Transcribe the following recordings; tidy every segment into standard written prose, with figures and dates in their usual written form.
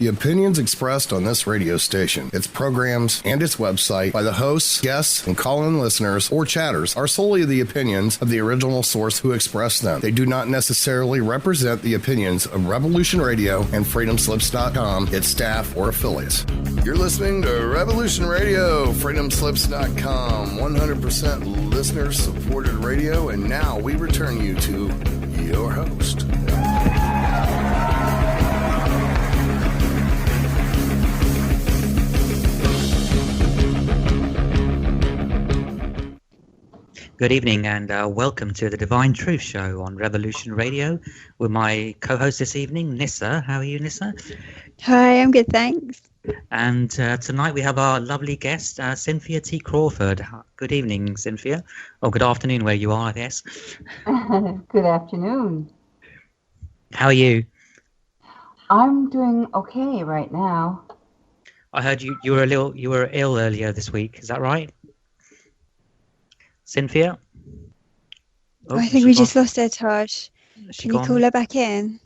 The opinions expressed on this radio station, its programs, and its website by the hosts, guests, and call-in listeners or chatters are solely the opinions of the original source who expressed them. They do not necessarily represent the opinions of Revolution Radio and FreedomSlips.com, its staff, or affiliates. You're listening to Revolution Radio, FreedomSlips.com, 100% listener-supported radio, and now we return you to your host. Good evening and welcome to the Divine Truth Show on Revolution Radio with my co-host this evening, Nyssa. How are you, Nyssa? Hi, I'm good, thanks. And tonight we have our lovely guest, Cynthia T Crawford. Good evening, Cynthia. Or good afternoon where you are, I guess. Good afternoon. How are you? I'm doing okay right now. I heard you were ill earlier this week. Is that right? Cynthia? Oh, I think we just lost her, Taj. Can you call her back in?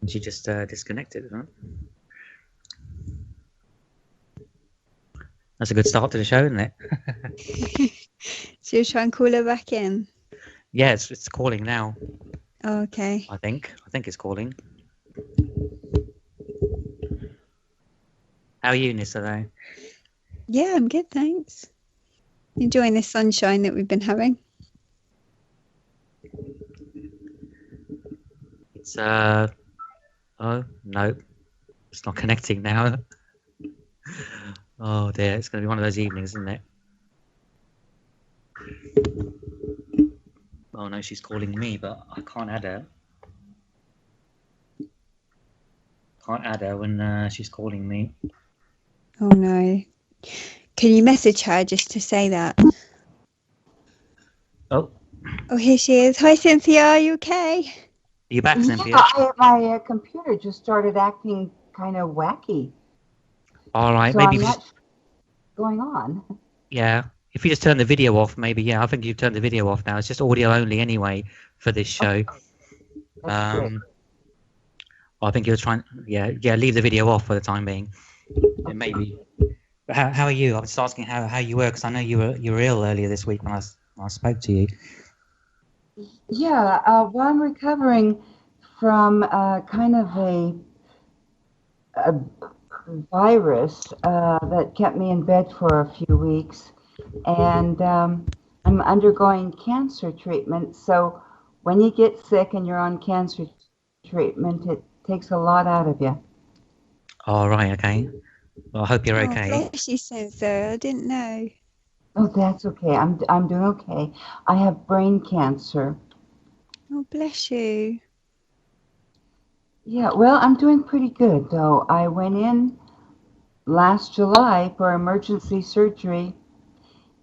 She just disconnected, huh? That's a good start to the show, isn't it? So you'll try and call her back in? Yeah, it's calling now. Oh, okay. I think it's calling. How are you, Nyssa, though? Yeah, I'm good, thanks. Enjoying the sunshine that we've been having. It's oh no, it's not connecting now. Oh dear, it's going to be one of those evenings, isn't it? Oh no, she's calling me, but I can't add her. Can't add her when she's calling me. Oh no. Can you message her just to say that? Oh, here she is. Hi, Cynthia. Are you okay? Are you back, Cynthia? Yeah, my computer just started acting kind of wacky. All right, so maybe I'm not sure what's going on. Yeah, if you just turn the video off, maybe. Yeah, I think you've turned the video off now. It's just audio only anyway for this show. That's I think you're trying. Yeah, leave the video off for the time being. Okay. Maybe. But how are you? I was just asking how you were because I know you were ill earlier this week when I spoke to you. Yeah, well, I'm recovering from kind of a virus that kept me in bed for a few weeks, and I'm undergoing cancer treatment. So when you get sick and you're on cancer treatment, it takes a lot out of you. All right, okay. Well, I hope you're okay. Bless you, Cynthia. I didn't know. Oh, that's okay. I'm doing okay. I have brain cancer. Oh, bless you. Yeah, well, I'm doing pretty good, though. I went in last July for emergency surgery,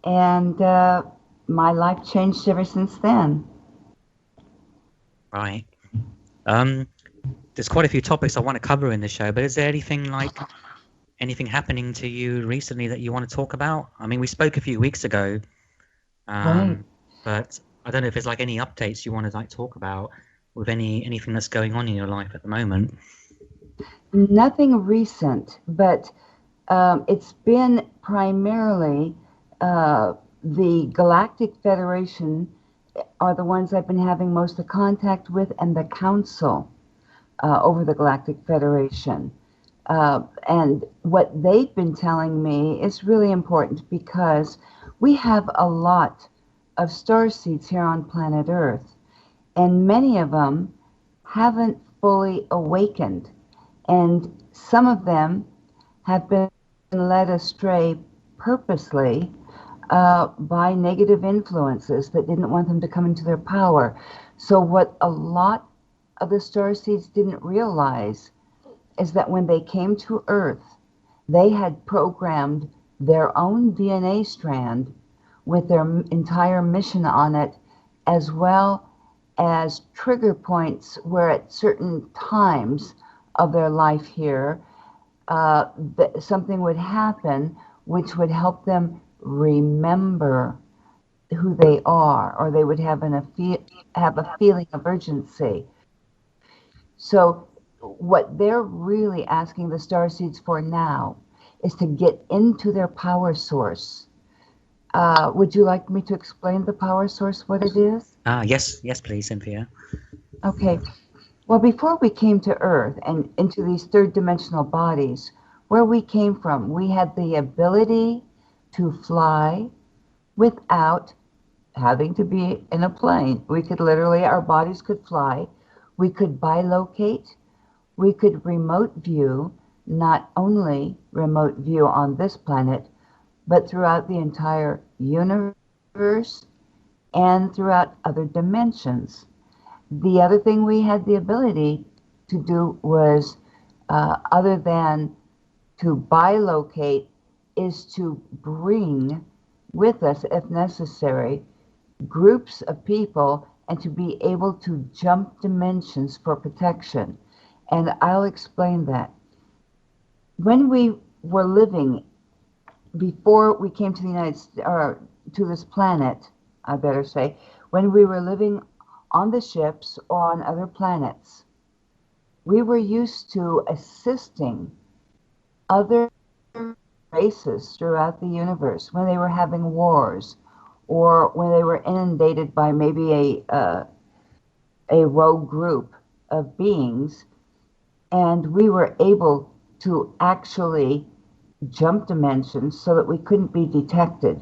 and my life changed ever since then. Right. There's quite a few topics I want to cover in the show, but is there anything happening to you recently that you want to talk about? I mean, we spoke a few weeks ago, Right. but I don't know if there's any updates you want to talk about with anything that's going on in your life at the moment. Nothing recent, but it's been primarily the Galactic Federation are the ones I've been having most of contact with, and the Council over the Galactic Federation. And what they've been telling me is really important because we have a lot of starseeds here on planet Earth, and many of them haven't fully awakened, and some of them have been led astray purposely by negative influences that didn't want them to come into their power. So what a lot of the starseeds didn't realize is that when they came to Earth, they had programmed their own DNA strand with their entire mission on it, as well as trigger points where at certain times of their life here, something would happen which would help them remember who they are, or they would have a feeling of urgency. So what they're really asking the starseeds for now is to get into their power source. Would you like me to explain the power source, what it is? Yes, please, Cynthia. Okay. Well, before we came to Earth and into these third dimensional bodies, where we came from, we had the ability to fly without having to be in a plane. We could literally, our bodies could fly. We could bilocate. We could remote view, not only remote view on this planet, but throughout the entire universe and throughout other dimensions. The other thing we had the ability to do was, other than to bilocate, is to bring with us, if necessary, groups of people and to be able to jump dimensions for protection. And I'll explain that. When we were living, before we came to the United States, or to this planet, I better say, when we were living on the ships or on other planets, we were used to assisting other races throughout the universe when they were having wars or when they were inundated by maybe a rogue group of beings, and we were able to actually jump dimensions so that we couldn't be detected.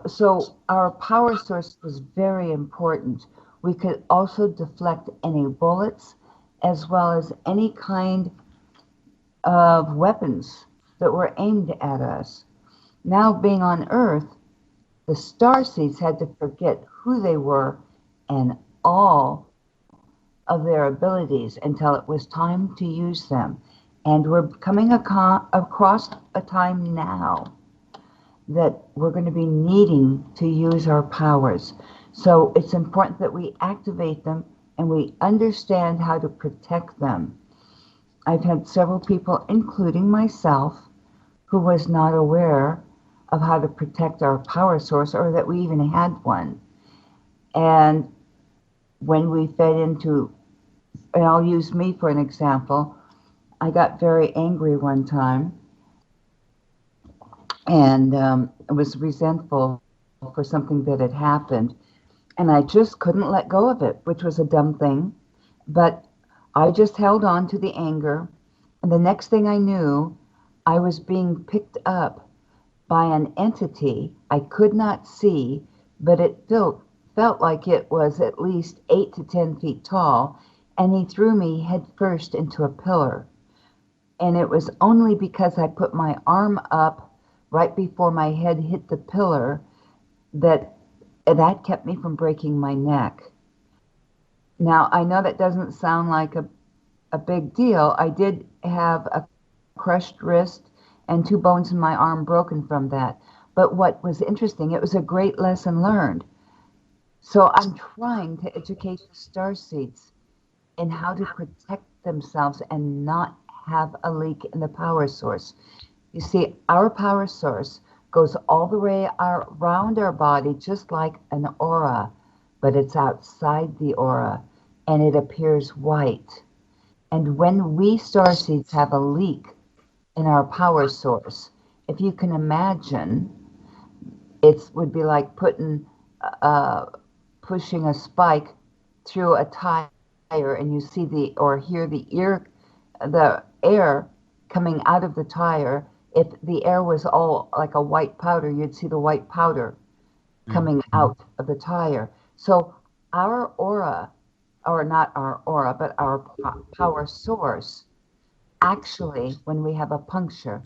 So our power source was very important. We could also deflect any bullets as well as any kind of weapons that were aimed at us. Now, being on Earth, the starseeds had to forget who they were and all of their abilities until it was time to use them. And we're coming across a time now that we're going to be needing to use our powers. So it's important that we activate them and we understand how to protect them. I've had several people, including myself, who was not aware of how to protect our power source or that we even had one. And when we fed into, and I'll use me for an example, I got very angry one time and was resentful for something that had happened. And I just couldn't let go of it, which was a dumb thing. But I just held on to the anger. And the next thing I knew, I was being picked up by an entity I could not see, but it felt like it was at least 8 to 10 feet tall. And he threw me head first into a pillar. And it was only because I put my arm up right before my head hit the pillar that kept me from breaking my neck. Now, I know that doesn't sound like a big deal. I did have a crushed wrist and 2 bones in my arm broken from that. But what was interesting, it was a great lesson learned. So I'm trying to educate the starseeds in how to protect themselves and not have a leak in the power source. You see, our power source goes all the way around our body just like an aura, but it's outside the aura and it appears white. And when we starseeds have a leak in our power source, if you can imagine, it would be like pushing a spike through a tire, and you see hear the air coming out of the tire. If the air was all like a white powder, you'd see the white powder coming out of the tire. So our aura, or not our aura, but our power source, actually, when we have a puncture,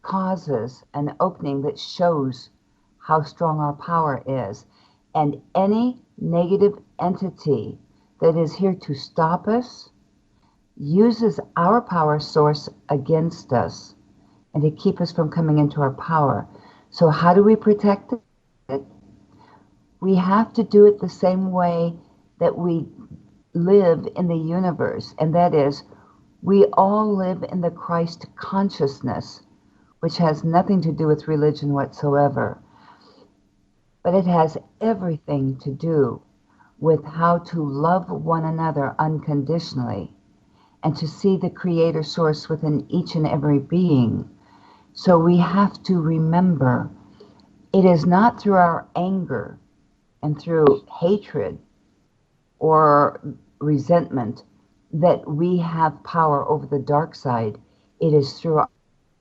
causes an opening that shows how strong our power is. And any negative entity that is here to stop us uses our power source against us and to keep us from coming into our power. So how do we protect it? We have to do it the same way that we live in the universe, and that is, we all live in the Christ consciousness, which has nothing to do with religion whatsoever. But it has everything to do with how to love one another unconditionally and to see the creator source within each and every being. So we have to remember it is not through our anger and through hatred or resentment that we have power over the dark side. It is through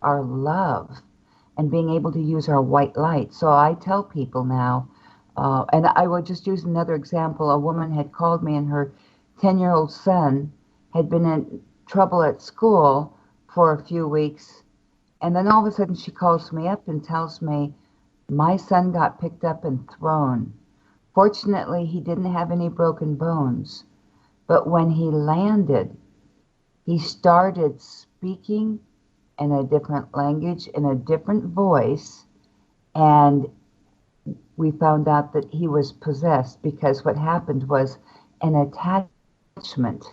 our love and being able to use our white light. So I tell people now, and I will just use another example. A woman had called me, and her 10-year-old son had been in trouble at school for a few weeks. And then all of a sudden she calls me up and tells me, my son got picked up and thrown. Fortunately, he didn't have any broken bones. But when he landed, he started speaking in a different language, in a different voice, and we found out that he was possessed, because what happened was an attachment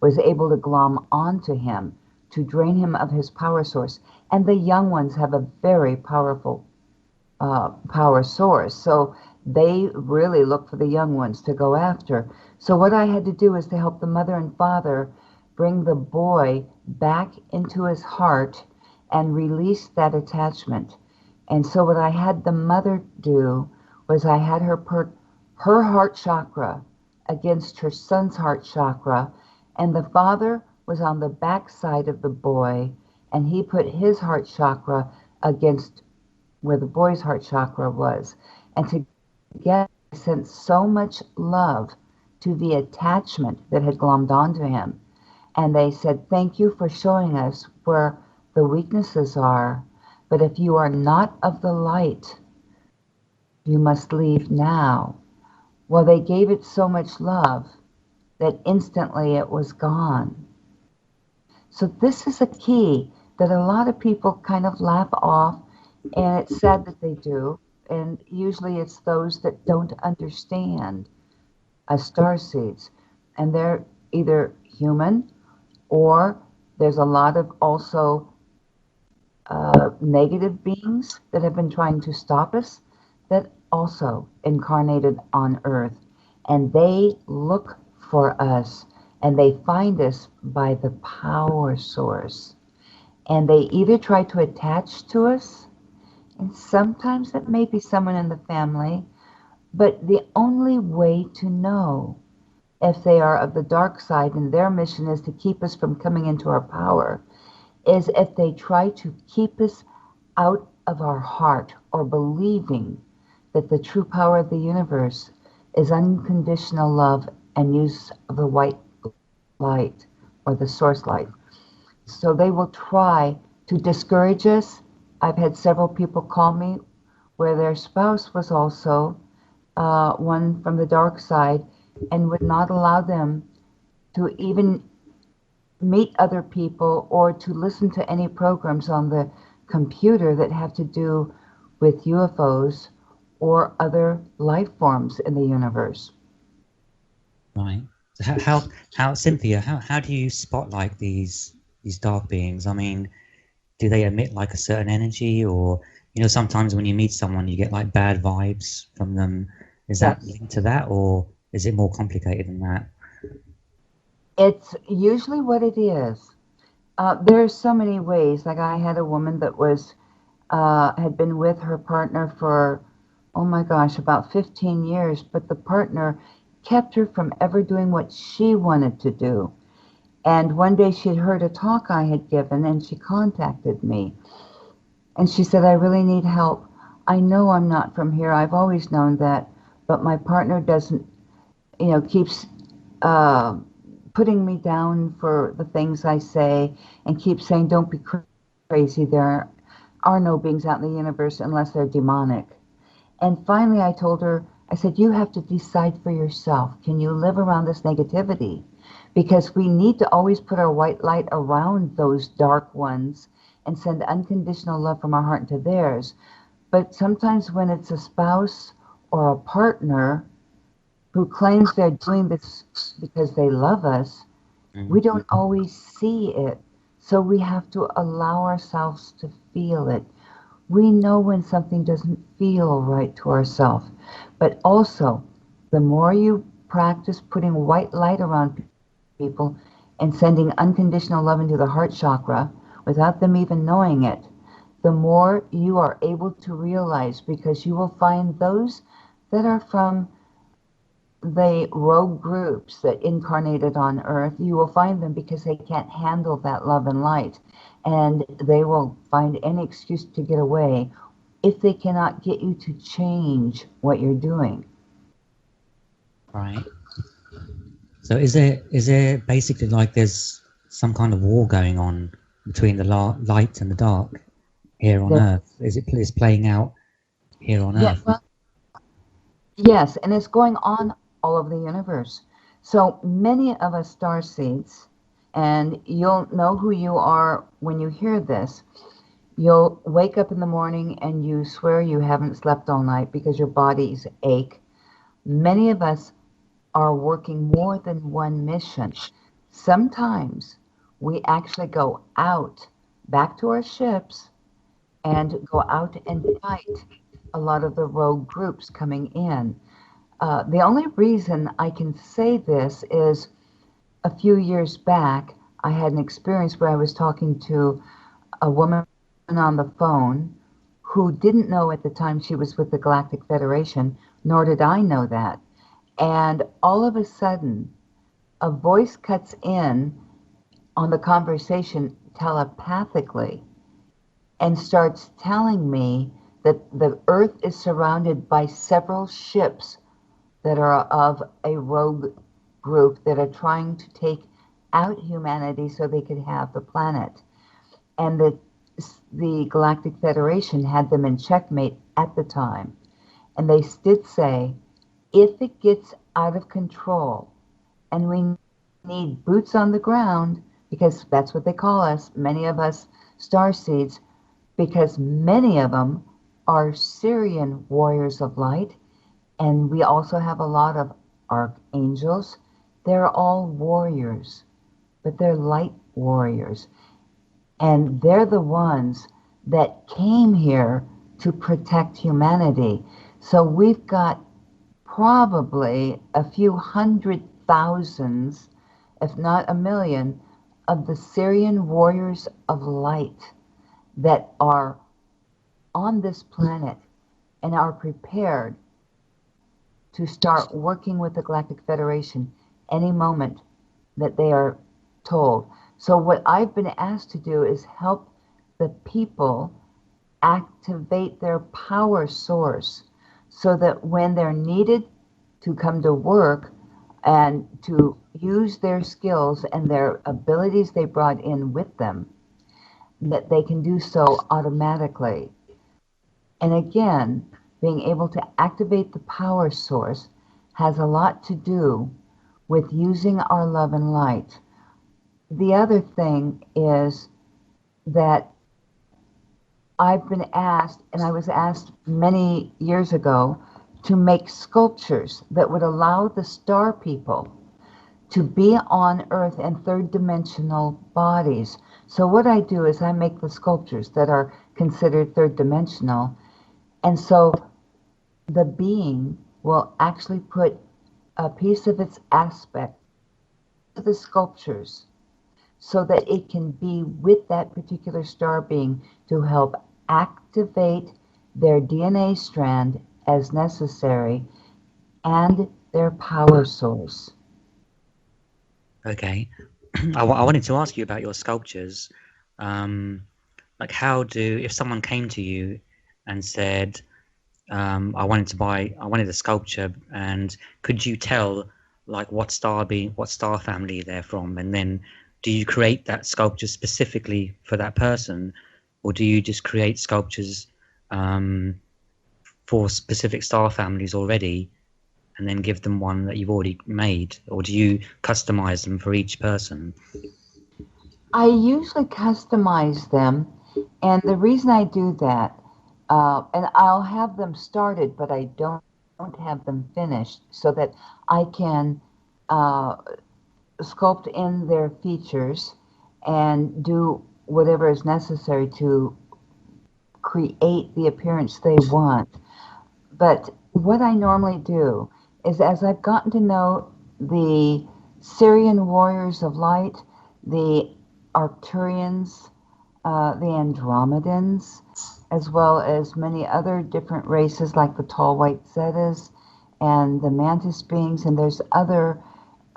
was able to glom onto him to drain him of his power source. And the young ones have a very powerful power source. So they really look for the young ones to go after. So what I had to do is to help the mother and father bring the boy back into his heart and release that attachment. And so what I had the mother do was I had her put her heart chakra against her son's heart chakra, and the father was on the back side of the boy, and he put his heart chakra against where the boy's heart chakra was. And together they sent so much love to the attachment that had glommed onto him. And they said, thank you for showing us where the weaknesses are, but if you are not of the light, you must leave now. Well, they gave it so much love that instantly it was gone. So this is a key that a lot of people kind of laugh off, and it's sad that they do. And usually it's those that don't understand starseeds, and they're either human, or there's a lot of also negative beings that have been trying to stop us that also incarnated on Earth, and they look for us and they find us by the power source, and they either try to attach to us, and sometimes it may be someone in the family, but the only way to know if they are of the dark side and their mission is to keep us from coming into our power is if they try to keep us out of our heart or believing that the true power of the universe is unconditional love and use of the white light or the source light. So they will try to discourage us. I've had several people call me where their spouse was also one from the dark side and would not allow them to even meet other people or to listen to any programs on the computer that have to do with UFOs or other life forms in the universe. Right. So how Cynthia, how do you spot like these dark beings? I mean, do they emit like a certain energy, or sometimes when you meet someone you get like bad vibes from them? Is that linked to that, or is it more complicated than that? It's usually what it is. There's so many ways. Like I had a woman that was had been with her partner for, oh my gosh, about 15 years, but the partner kept her from ever doing what she wanted to do. And one day she had heard a talk I had given, and she contacted me. And she said, I really need help. I know I'm not from here. I've always known that, but my partner doesn't, keeps putting me down for the things I say and keeps saying, don't be crazy. There are no beings out in the universe unless they're demonic. And finally I told her, I said, you have to decide for yourself. Can you live around this negativity? Because we need to always put our white light around those dark ones and send unconditional love from our heart into theirs. But sometimes when it's a spouse or a partner who claims they're doing this because they love us, we don't always see it. So we have to allow ourselves to feel it. We know when something doesn't feel right to ourselves. But also, the more you practice putting white light around people and sending unconditional love into the heart chakra without them even knowing it, the more you are able to realize, because you will find those that are from the rogue groups that incarnated on earth, you will find them because they can't handle that love and light, and they will find any excuse to get away if they cannot get you to change what you're doing. Right. So is there basically like there's some kind of war going on between the light and the dark here on Earth? Is playing out here on Earth? Well, yes, and it's going on all over the universe. So many of us starseeds, and you'll know who you are when you hear this. You'll wake up in the morning and you swear you haven't slept all night because your bodies ache. Many of us are working more than one mission. Sometimes we actually go out back to our ships and go out and fight a lot of the rogue groups coming in. The only reason I can say this is a few years back, I had an experience where I was talking to a woman on the phone who didn't know at the time she was with the Galactic Federation, nor did I know that. And all of a sudden, a voice cuts in on the conversation telepathically and starts telling me that the Earth is surrounded by several ships that are of a rogue group that are trying to take out humanity so they could have the planet. And that the Galactic Federation had them in checkmate at the time. And they did say, if it gets out of control and we need boots on the ground, because that's what they call us, many of us starseeds, because many of them are Syrian warriors of light, and we also have a lot of archangels. They're all warriors, but they're light warriors. And they're the ones that came here to protect humanity. So we've got probably a few 100,000, if not 1 million, of the Syrian warriors of light that are on this planet and are prepared to start working with the Galactic Federation any moment that they are told. So what I've been asked to do is help the people activate their power source so that when they're needed to come to work and to use their skills and their abilities they brought in with them, that they can do so automatically. And again, being able to activate the power source has a lot to do with using our love and light. The other thing is that I've been asked, and I was asked many years ago, to make sculptures that would allow the star people to be on Earth in third dimensional bodies. So what I do is I make the sculptures that are considered third dimensional. And so the being will actually put a piece of its aspect to the sculptures so that it can be with that particular star being to help activate their DNA strand as necessary and their power source. Okay. I wanted to ask you about your sculptures. Like if someone came to you and said, I wanted a sculpture, and could you tell like what star family they're from? And then do you create that sculpture specifically for that person, or do you just create sculptures for specific star families already and then give them one that you've already made, or do you customize them for each person? I usually customize them, and the reason I do that, and I'll have them started, but I don't have them finished, so that I can sculpt in their features and do whatever is necessary to create the appearance they want. But what I normally do is as I've gotten to know the Syrian warriors of light, the Arcturians, the Andromedans, as well as many other different races like the tall white Zetas and the mantis beings, and there's other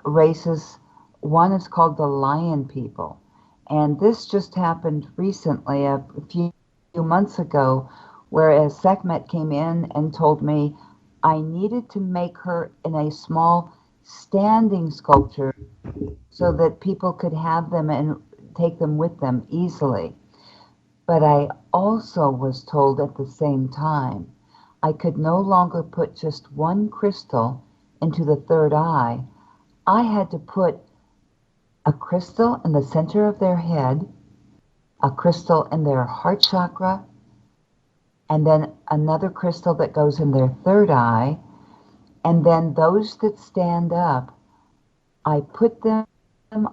races. One is called the lion people. And this just happened recently, a few months ago, whereas Sekhmet came in and told me I needed to make her in a small standing sculpture so that people could have them and take them with them easily. But I also was told at the same time I could no longer put just one crystal into the third eye. I had to put a crystal in the center of their head, a crystal in their heart chakra, and then another crystal that goes in their third eye. And then those that stand up, I put them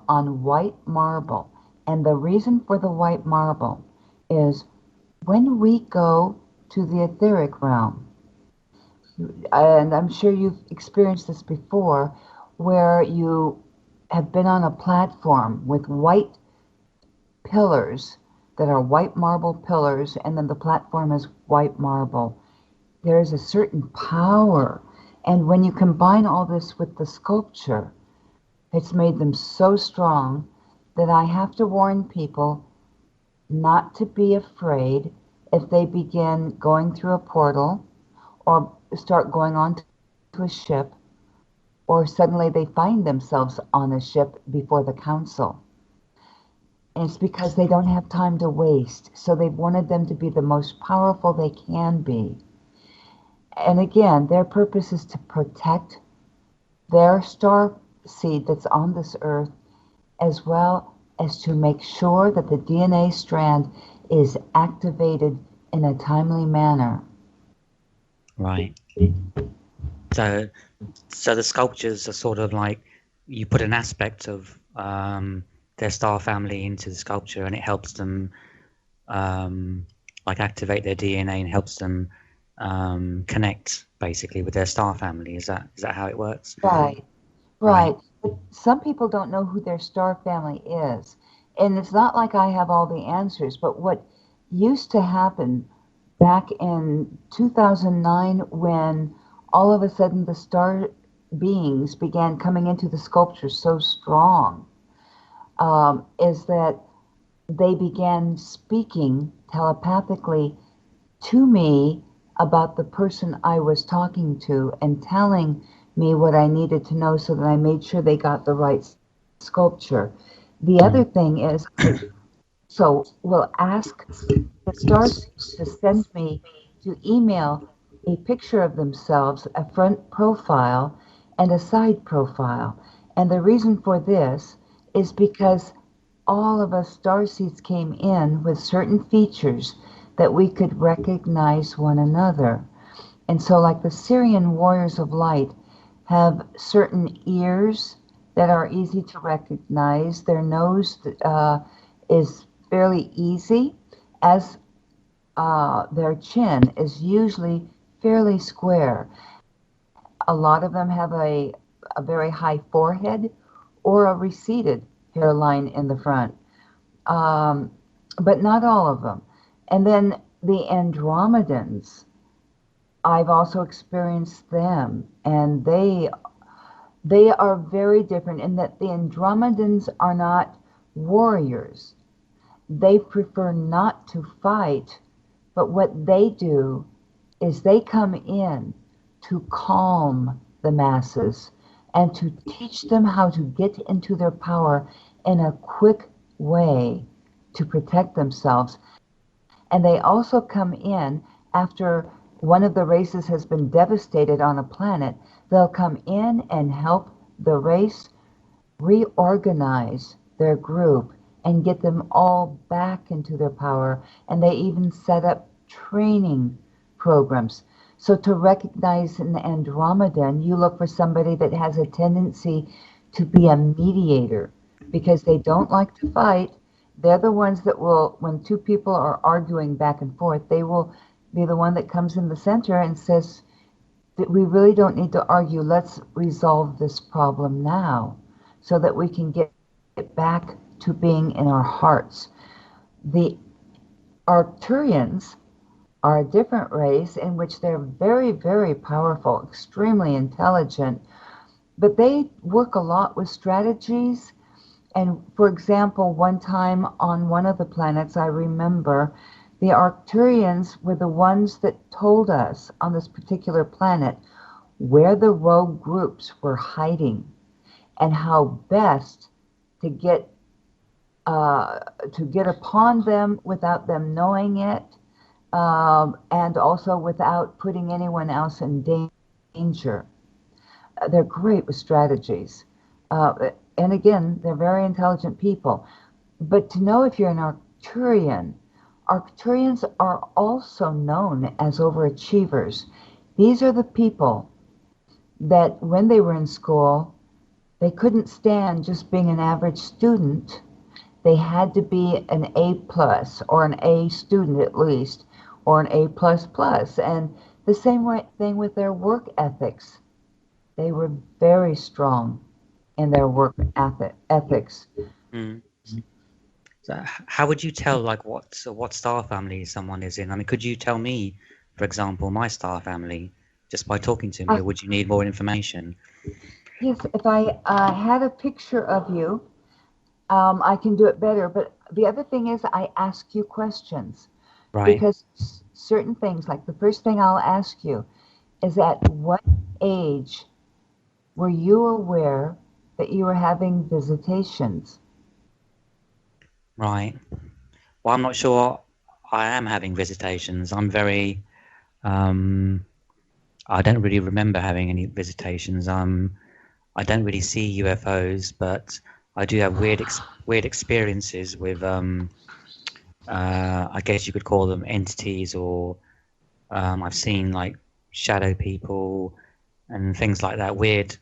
on white marble. And the reason for the white marble is when we go to the etheric realm, and I'm sure you've experienced this before, where you have been on a platform with white pillars that are white marble pillars, and then the platform is white marble. There is a certain power. And when you combine all this with the sculpture, it's made them so strong that I have to warn people not to be afraid if they begin going through a portal or start going on to a ship, or suddenly they find themselves on a ship before the council. And it's because they don't have time to waste. So they've wanted them to be the most powerful they can be. And again, their purpose is to protect their star seed that's on this earth, as well as to make sure that the DNA strand is activated in a timely manner. Right. So the sculptures are sort of like you put an aspect of their star family into the sculpture, and it helps them like activate their DNA and helps them connect basically with their star family. Is that how it works? Right. But some people don't know who their star family is. And it's not like I have all the answers, but what used to happen back in 2009, when all of a sudden the star beings began coming into the sculpture so strong, is that they began speaking telepathically to me about the person I was talking to and telling me what I needed to know, so that I made sure they got the right sculpture. The other thing is, so we'll ask the stars to send me to email a picture of themselves, a front profile and a side profile. And the reason for this is because all of us starseeds came in with certain features that we could recognize one another. And so like the Syrian warriors of light have certain ears that are easy to recognize. Their nose is fairly easy, as their chin is usually fairly square. A lot of them have a very high forehead or a receded hairline in the front, but not all of them. And then the Andromedans, I've also experienced them, and they are very different in that the Andromedans are not warriors. They prefer not to fight, but what they do is they come in to calm the masses and to teach them how to get into their power in a quick way to protect themselves. And they also come in after one of the races has been devastated on a planet. They'll come in and help the race reorganize their group and get them all back into their power. And they even set up training programs. So to recognize an Andromedan, you look for somebody that has a tendency to be a mediator, because they don't like to fight. They're the ones that will, when two people are arguing back and forth, they will be the one that comes in the center and says, we really don't need to argue. Let's resolve this problem now so that we can get back to being in our hearts. The Arcturians are a different race in which they're very, very powerful, extremely intelligent, but they work a lot with strategies. And for example, one time on one of the planets, I remember the Arcturians were the ones that told us on this particular planet where the rogue groups were hiding and how best to get upon them without them knowing it, and also without putting anyone else in danger. They're great with strategies. And again, they're very intelligent people. But to know if you're an Arcturian, Arcturians are also known as overachievers. These are the people that when they were in school, they couldn't stand just being an average student. They had to be an A plus or an A student at least, or an A plus plus. And the same thing with their work ethics. They were very strong in their work ethics. Mm. So how would you tell like what star family someone is in? I mean, could you tell me, for example, my star family just by talking to me, or would you need more information? Yes, if I had a picture of you, I can do it better. But the other thing is I ask you questions. Right. Because certain things, like the first thing I'll ask you is at what age were you aware that you were having visitations? Right. Well, I'm not sure I am having visitations. I'm very, I don't really remember having any visitations. I don't really see UFOs, but I do have weird experiences with, I guess you could call them entities, or I've seen like shadow people and things like that.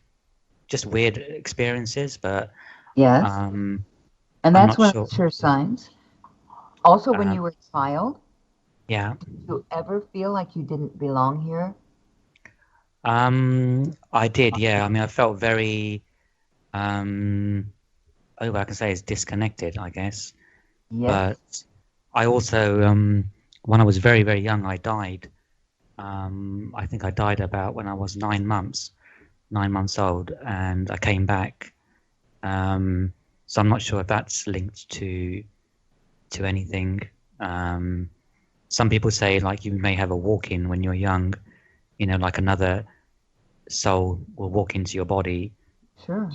Just weird experiences, but Yes. I'm And that's not one sure. of the sure signs. Also, when you were a child, Yeah. did you ever feel like you didn't belong here? I did, yeah. I mean, I felt very, I can say is disconnected, I guess. Yes. But I also, when I was very, very young, I died. I think I died about when I was 9 months old, and I came back. So I'm not sure if that's linked to anything. Some people say like you may have a walk-in when you're young, like another soul will walk into your body. Sure.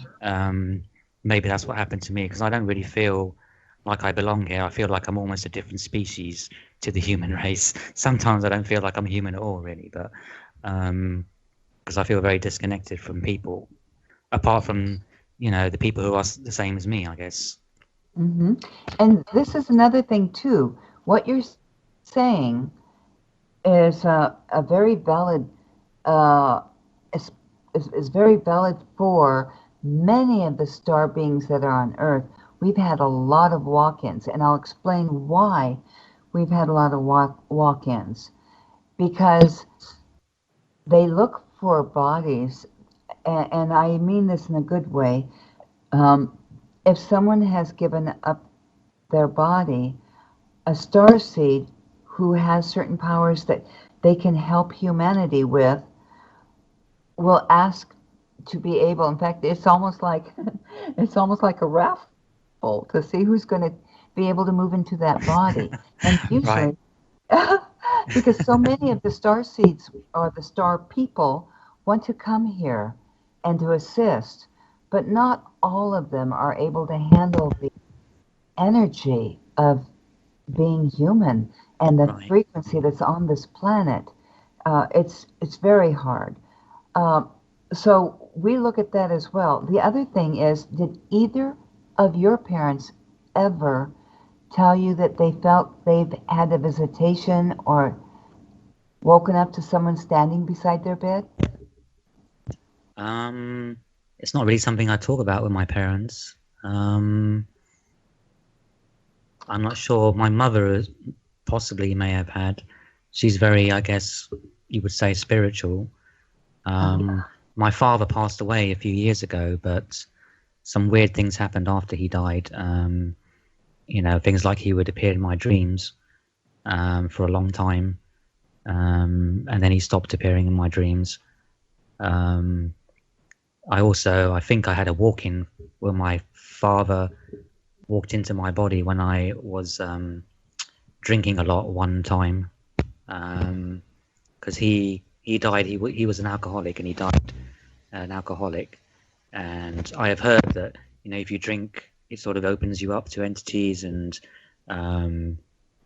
Maybe that's what happened to me, because I don't really feel like I belong here. I feel like I'm almost a different species to the human race. Sometimes I don't feel like I'm human at all, really, but because I feel very disconnected from people, apart from the people who are the same as me, I guess. Mm-hmm. And this is another thing too. What you're saying is a very valid, is very valid for many of the star beings that are on Earth. We've had a lot of walk-ins, and I'll explain why we've had a lot of walk-ins. Because they look for bodies, and I mean this in a good way. If someone has given up their body, a starseed who has certain powers that they can help humanity with will ask to be able. In fact, it's almost like a raffle to see who's going to be able to move into that body. And usually, because so many of the star seeds or the star people want to come here and to assist, but not all of them are able to handle the energy of being human and the frequency that's on this planet. It's very hard. So we look at that as well. The other thing is, did either of your parents ever tell you that they felt they've had a visitation or woken up to someone standing beside their bed? It's not really something I talk about with my parents. I'm not sure. My mother possibly may have had. She's very, I guess you would say, spiritual. My father passed away a few years ago, but some weird things happened after he died. Things like he would appear in my dreams for a long time, and then he stopped appearing in my dreams. I think I had a walk-in where my father walked into my body when I was drinking a lot one time, because he died. He was an alcoholic, and he died an alcoholic. And I have heard that if you drink, it sort of opens you up to entities and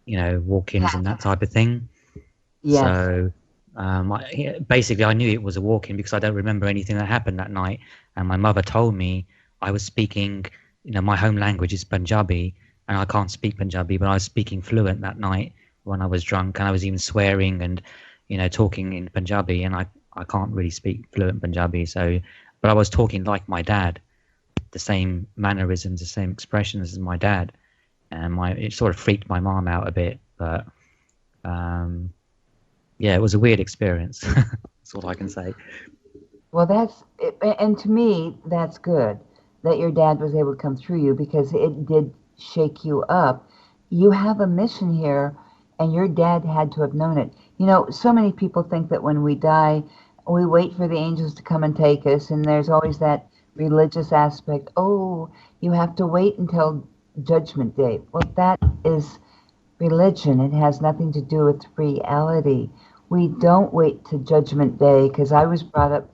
walk-ins and that type of thing. Yes. So basically, I knew it was a walk-in because I don't remember anything that happened that night. And my mother told me I was speaking, my home language is Punjabi, and I can't speak Punjabi, but I was speaking fluent that night when I was drunk, and I was even swearing and, talking in Punjabi, and I can't really speak fluent Punjabi. So, but I was talking like my dad, the same mannerisms, the same expressions as my dad, and it sort of freaked my mom out a bit, but. Yeah, it was a weird experience. That's all I can say. Well, and to me, that's good that your dad was able to come through you, because it did shake you up. You have a mission here, and your dad had to have known it. So many people think that when we die, we wait for the angels to come and take us, and there's always that religious aspect. Oh, you have to wait until Judgment Day. Well, that is religion. It has nothing to do with reality. We don't wait to Judgment Day, because I was brought up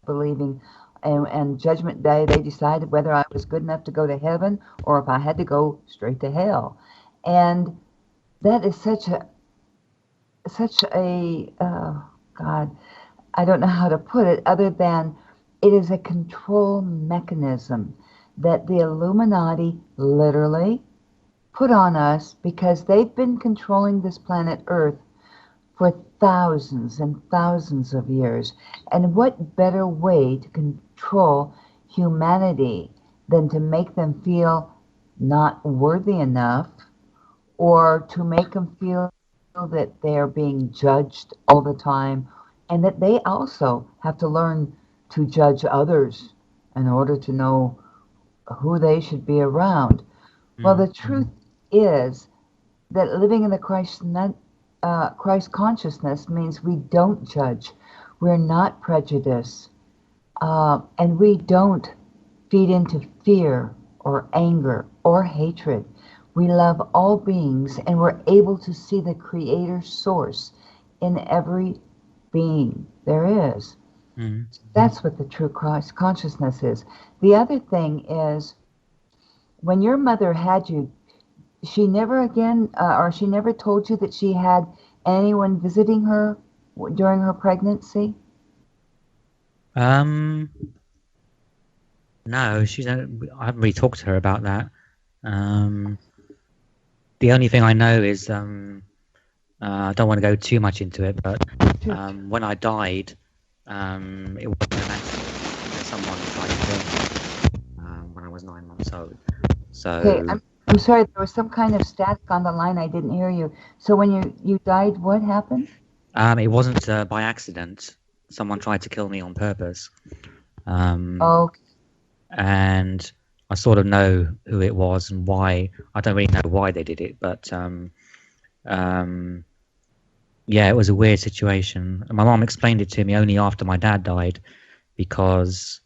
believing, and Judgment Day, they decided whether I was good enough to go to heaven or if I had to go straight to hell. And that is such a God, I don't know how to put it other than it is a control mechanism that the Illuminati literally put on us, because they've been controlling this planet Earth for thousands and thousands of years. And what better way to control humanity than to make them feel not worthy enough, or to make them feel that they're being judged all the time, and that they also have to learn to judge others in order to know who they should be around. Well, the truth is that living in the Christ consciousness means we don't judge, we're not prejudiced, and we don't feed into fear or anger or hatred. We love all beings, and we're able to see the Creator source in every being there is. That's what the true Christ consciousness is. The other thing is, when your mother had you, she never told you that she had anyone visiting her during her pregnancy? No, I haven't really talked to her about that. The only thing I know is, I don't want to go too much into it, but when I died, it was an accident. Someone tried to kill me when I was 9 months old. So. Okay, I'm sorry, there was some kind of static on the line. I didn't hear you. So when you died, what happened? It wasn't by accident. Someone tried to kill me on purpose. Okay. And I sort of know who it was and why. I don't really know why they did it, but yeah, it was a weird situation. My mom explained it to me only after my dad died, because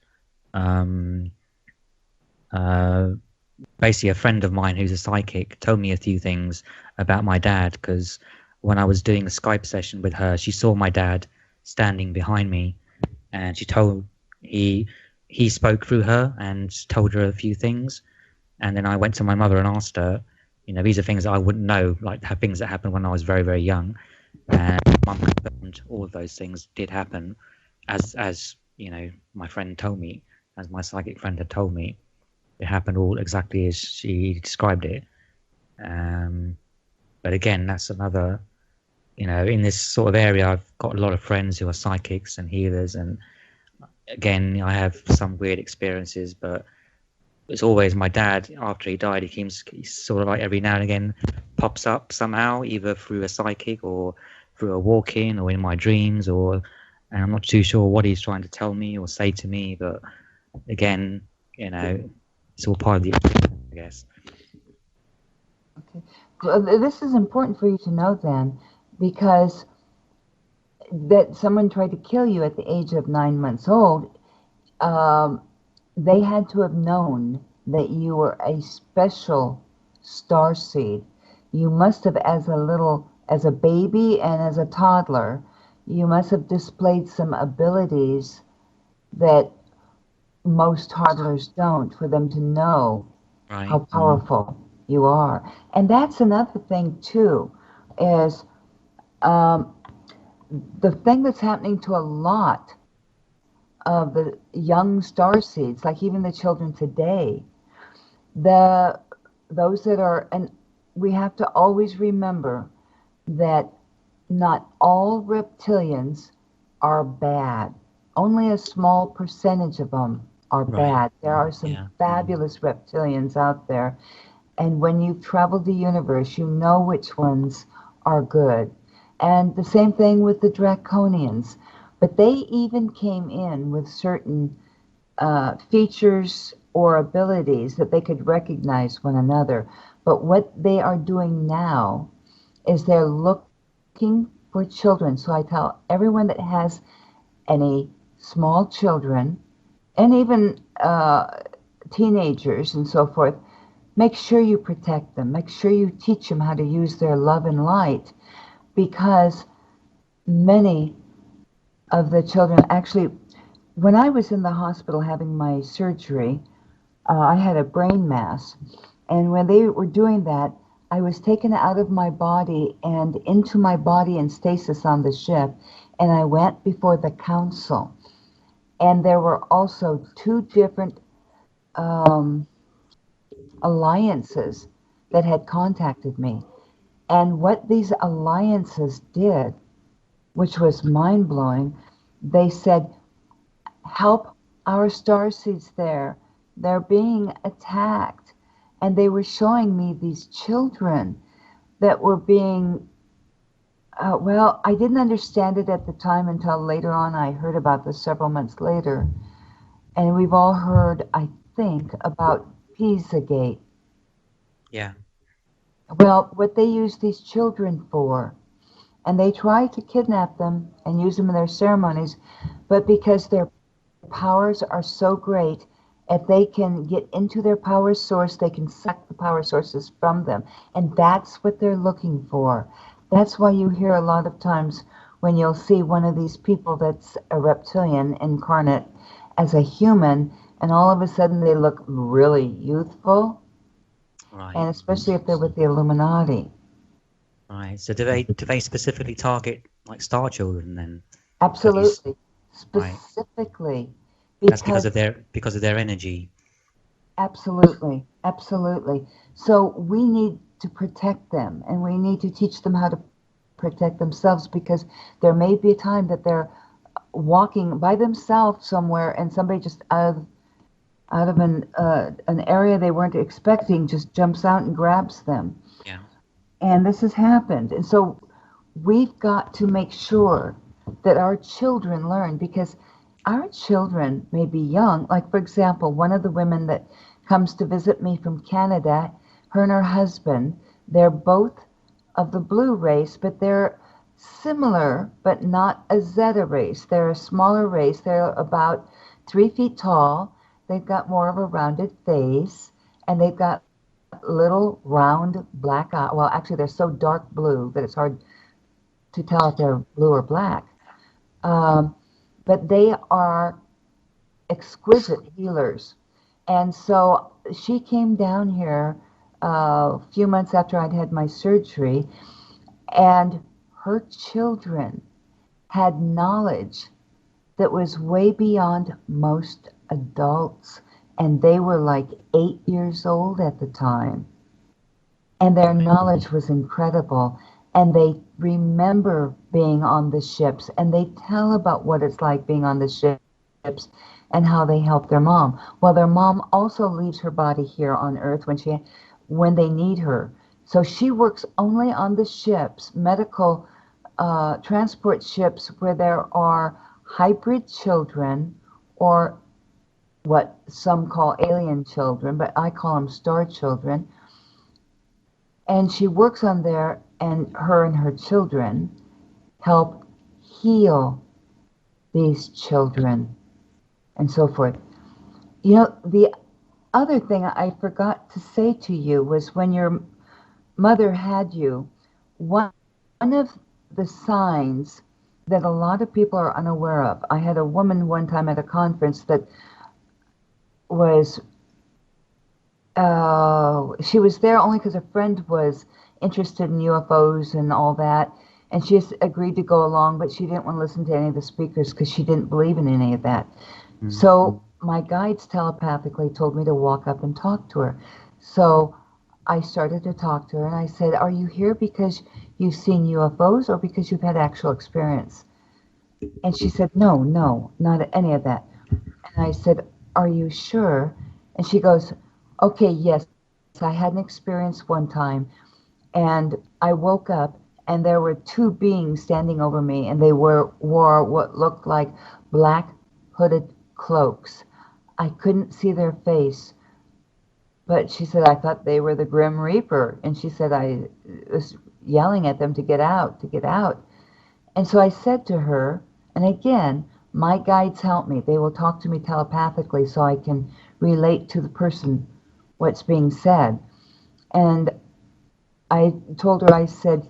basically a friend of mine who's a psychic told me a few things about my dad, because when I was doing a Skype session with her, she saw my dad standing behind me, and she told he spoke through her and told her a few things. And then I went to my mother and asked her, these are things I wouldn't know, like things that happened when I was very, very young. And Mum confirmed all of those things did happen, as my friend told me, as my psychic friend had told me. It happened all exactly as she described it. But again, that's another, in this sort of area, I've got a lot of friends who are psychics and healers. And again, I have some weird experiences, but it's always my dad. After he died, he sort of like every now and again pops up somehow, either through a psychic or through a walk-in or in my dreams, or and I'm not too sure what he's trying to tell me or say to me. But again, it's all part of the experience, I guess. Okay. Well, this is important for you to know then, because that someone tried to kill you at the age of 9 months old, they had to have known that you were a special star seed. You must have, as a baby and as a toddler, you must have displayed some abilities that most toddlers don't, for them to know how powerful you are. And that's another thing too, is the thing that's happening to a lot of the young star seeds, like even the children today, those that are, and we have to always remember that not all reptilians are bad. Only a small percentage of them are bad. There are some fabulous reptilians out there. And when you've traveled the universe, you know which ones are good. And the same thing with the draconians. But they even came in with certain features or abilities that they could recognize one another. But what they are doing now is they're looking for children. So I tell everyone that has any small children, and even teenagers and so forth, make sure you protect them. Make sure you teach them how to use their love and light, because many of the children, actually, when I was in the hospital having my surgery, I had a brain mass. And when they were doing that, I was taken out of my body and into my body in stasis on the ship. And I went before the council. And there were also 2 different alliances that had contacted me. And what these alliances did, which was mind-blowing, they said, help our starseeds there. They're being attacked. And they were showing me these children that were being, well, I didn't understand it at the time until later on. I heard about this several months later. And we've all heard, I think, about Pizzagate. Yeah. Well, what they use these children for, and they try to kidnap them and use them in their ceremonies, but because their powers are so great, if they can get into their power source, they can suck the power sources from them. And that's what they're looking for. That's why you hear a lot of times when you'll see one of these people that's a reptilian incarnate as a human, and all of a sudden they look really youthful. Right. And especially if they're with the Illuminati. Right. So do they specifically target like star children then? Absolutely. Specifically. That's because of their energy. Absolutely. Absolutely. So we need to protect them, and we need to teach them how to protect themselves, because there may be a time that they're walking by themselves somewhere and somebody just out of an area they weren't expecting just jumps out and grabs them. Yeah. And this has happened. And so we've got to make sure that our children learn, because our children may be young. Like, for example, one of the women that comes to visit me from Canada, her and her husband, they're both of the blue race, but they're similar, but not a Zeta race. They're a smaller race. They're about 3 feet tall. They've got more of a rounded face, and they've got little round black eyes. Well, actually, they're so dark blue that it's hard to tell if they're blue or black. But they are exquisite healers. And so she came down here a few months after I'd had my surgery, and her children had knowledge that was way beyond most adults. And they were like 8 years old at the time. And their knowledge was incredible. And they remember being on the ships, and they tell about what it's like being on the ships and how they help their mom. Well, their mom also leaves her body here on Earth when they need her. So she works only on the ships, medical transport ships, where there are hybrid children, or what some call alien children, but I call them star children. And she works on there, and her children help heal these children and so forth. You know, the other thing I forgot to say to you was when your mother had you, one of the signs that a lot of people are unaware of. I had a woman one time at a conference that was, she was there only because a friend was interested in UFOs and all that, and she just agreed to go along, but she didn't want to listen to any of the speakers because she didn't believe in any of that. Mm-hmm. So my guides telepathically told me to walk up and talk to her. So I started to talk to her, and I said, "Are you here because you've seen UFOs or because you've had actual experience?" And she said, no, not any of that. And I said, "Are you sure?" And she goes, "Okay, yes, I had an experience one time, and I woke up, and there were two beings standing over me, and they wore what looked like black hooded cloaks. I couldn't see their face, but," she said, "I thought they were the Grim Reaper." And she said, "I was yelling at them to get out, to get out." And so I said to her, and again, my guides help me. They will talk to me telepathically so I can relate to the person what's being said. And I told her, I said,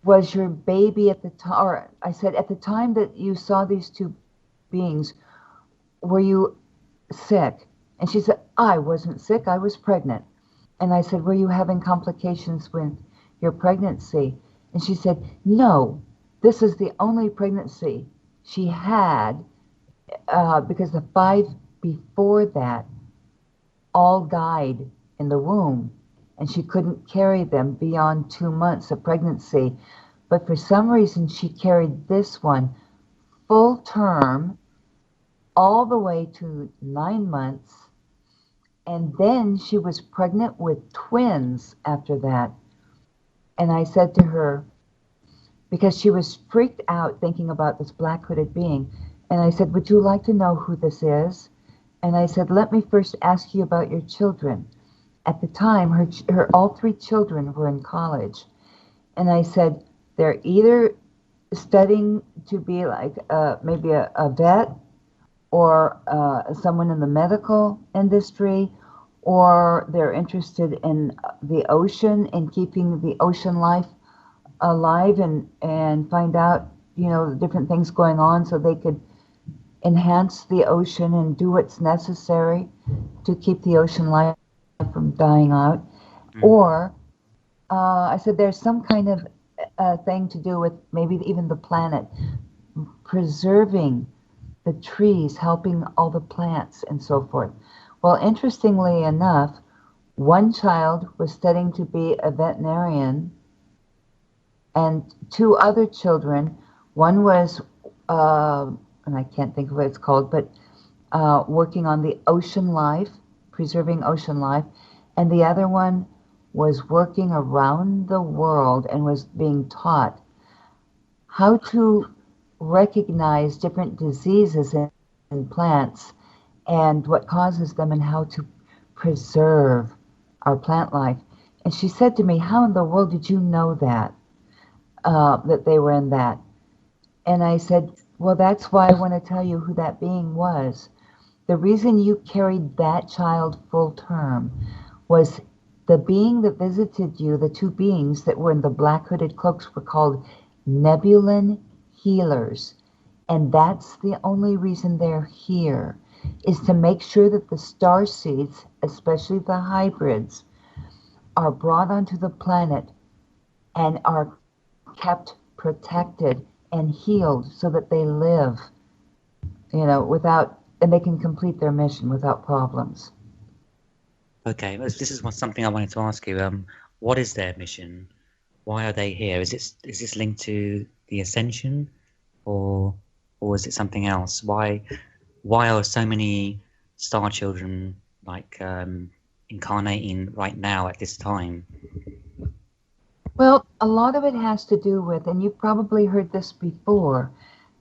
"Was your baby at the time," or I said, "at the time that you saw these two beings, were you sick?" And she said, "I wasn't sick, I was pregnant." And I said, "Were you having complications with your pregnancy?" And she said, "No, this is the only pregnancy she had, because the 5 before that all died in the womb, and she couldn't carry them beyond 2 months of pregnancy. But for some reason, she carried this one full term all the way to 9 months. And then she was pregnant with twins after that." And I said to her, because she was freaked out thinking about this black hooded being, and I said, "Would you like to know who this is?" And I said, "Let me first ask you about your children." At the time, her all 3 children were in college. And I said, "They're either studying to be like maybe a vet, or someone in the medical industry, or they're interested in the ocean and keeping the ocean life alive, and find out, the different things going on so they could enhance the ocean and do what's necessary to keep the ocean life from dying out." Or I said, "There's some kind of thing to do with maybe even the planet, preserving the trees, helping all the plants and so forth." Well, interestingly enough, one child was studying to be a veterinarian, and 2 other children, one was, and I can't think of what it's called, but working on the ocean life, preserving ocean life, and the other one was working around the world and was being taught how to recognize different diseases in plants and what causes them, and how to preserve our plant life. And she said to me, "How in the world did you know that they were in that?" And I said, "Well, that's why I want to tell you who that being was. The reason you carried that child full term was the being that visited you, the 2 beings that were in the black hooded cloaks, were called Nebulan healers. And that's the only reason they're here, is to make sure that the star seeds, especially the hybrids, are brought onto the planet and are kept protected and healed so that they live, and they can complete their mission without problems." Okay, this is something I wanted to ask you. What is their mission? Why are they here? Is this linked to the ascension, or is it something else? Why are so many star children incarnating right now at this time? Well, a lot of it has to do with, and you've probably heard this before,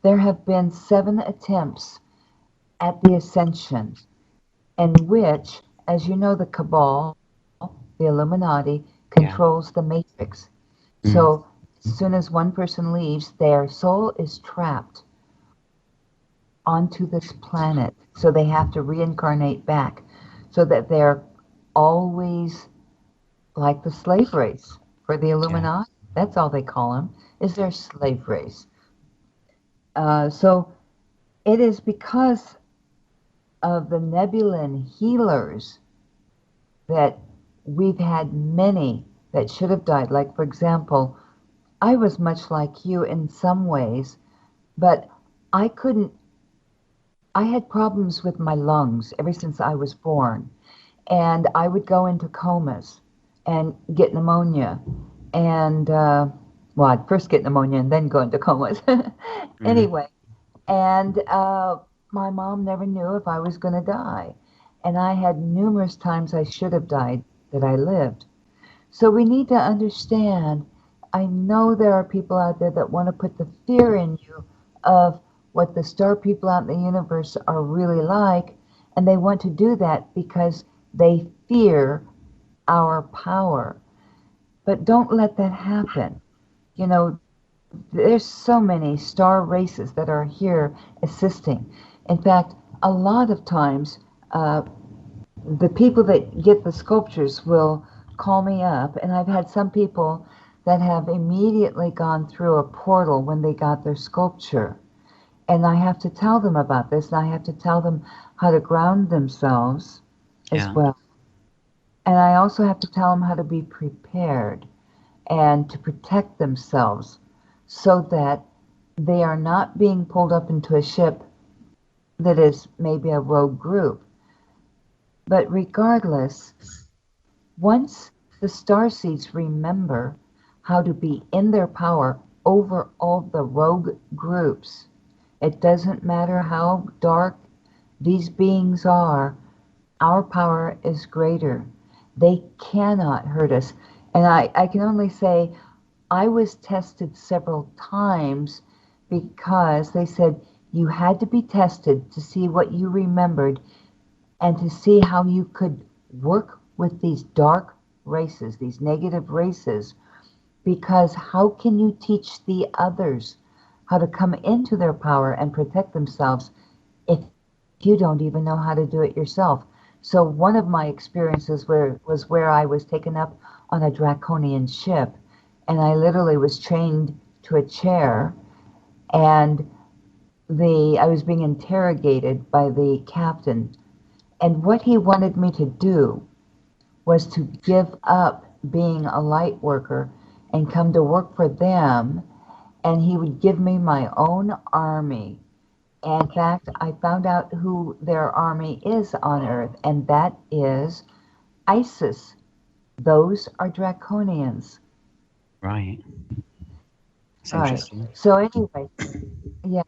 there have been 7 attempts at the ascension, in which, as you know, the cabal, the Illuminati, Yeah. controls the matrix. Mm. So as soon as one person leaves, their soul is trapped onto this planet. So they have to reincarnate back, so that they're always like the slave race for the Yeah. Illuminati. That's all they call them, is their slave race. So it is because of the Nebulan healers that we've had many that should have died. Like, for example, I was much like you in some ways, but I couldn't, I had problems with my lungs ever since I was born. And I would go into comas and get pneumonia. And, well, I'd first get pneumonia and then go into comas. Mm. Anyway, and my mom never knew if I was going to die. And I had numerous times I should have died that I lived. So we need to understand. I know there are people out there that want to put the fear in you of what the star people out in the universe are really like. And they want to do that because they fear our power. But don't let that happen. You know, there's so many star races that are here assisting. In fact, a lot of times, the people that get the sculptures will call me up, and I've had some people that have immediately gone through a portal when they got their sculpture. And I have to tell them about this, and I have to tell them how to ground themselves as Yeah. well. And I also have to tell them how to be prepared and to protect themselves so that they are not being pulled up into a ship that is maybe a rogue group. But regardless, once the starseeds remember how to be in their power over all the rogue groups, it doesn't matter how dark these beings are, our power is greater. They cannot hurt us. And I can only say I was tested several times because they said you had to be tested to see what you remembered and to see how you could work with these dark races, these negative races, because how can you teach the others how to come into their power and protect themselves if you don't even know how to do it yourself? So one of my experiences was where I was taken up on a draconian ship, and I literally was chained to a chair, and I was being interrogated by the captain. And what he wanted me to do was to give up being a light worker and come to work for them, and he would give me my own army. In fact, I found out who their army is on Earth, and that is ISIS. Those are draconians. Right. It's Right. interesting. So anyway, yeah.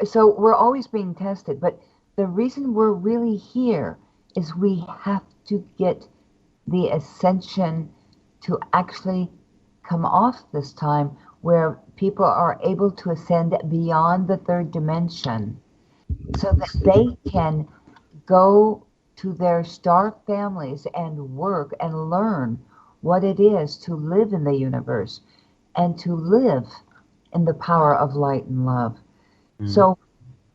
So we're always being tested, but the reason we're really here is we have to get the ascension to actually come off this time, where people are able to ascend beyond the third dimension so that they can go to their star families and work and learn what it is to live in the universe and to live in the power of light and love. Mm. So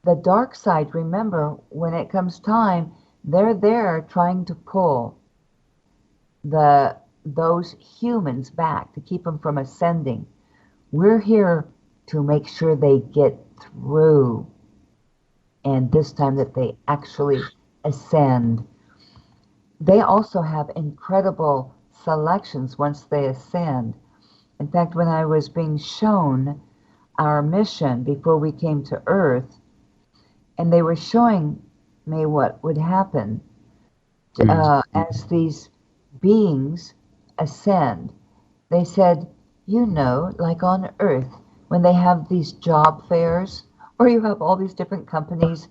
the dark side, remember, when it comes time, they're there trying to pull those humans back to keep them from ascending. We're here to make sure they get through, and this time that they actually ascend. They also have incredible selections once they ascend. In fact, when I was being shown our mission before we came to Earth, and they were showing me what would happen Mm. as these beings ascend. They said, you know, like on Earth, when they have these job fairs, or you have all these different companies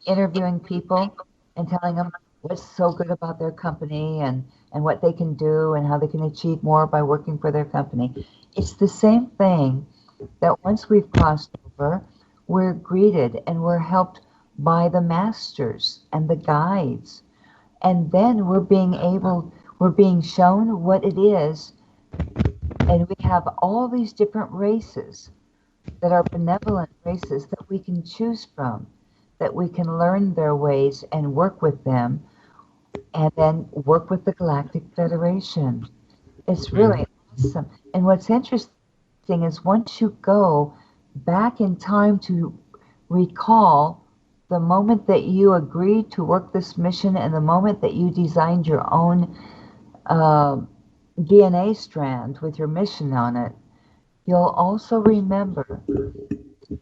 interviewing people and telling them what's so good about their company and what they can do and how they can achieve more by working for their company. It's the same thing that once we've crossed over, we're greeted and we're helped by the masters and the guides. And then we're being shown what it is. And we have all these different races that are benevolent races that we can choose from, that we can learn their ways and work with them, and then work with the Galactic Federation. It's really awesome. And what's interesting is once you go back in time to recall the moment that you agreed to work this mission and the moment that you designed your own DNA strand with your mission on it, you'll also remember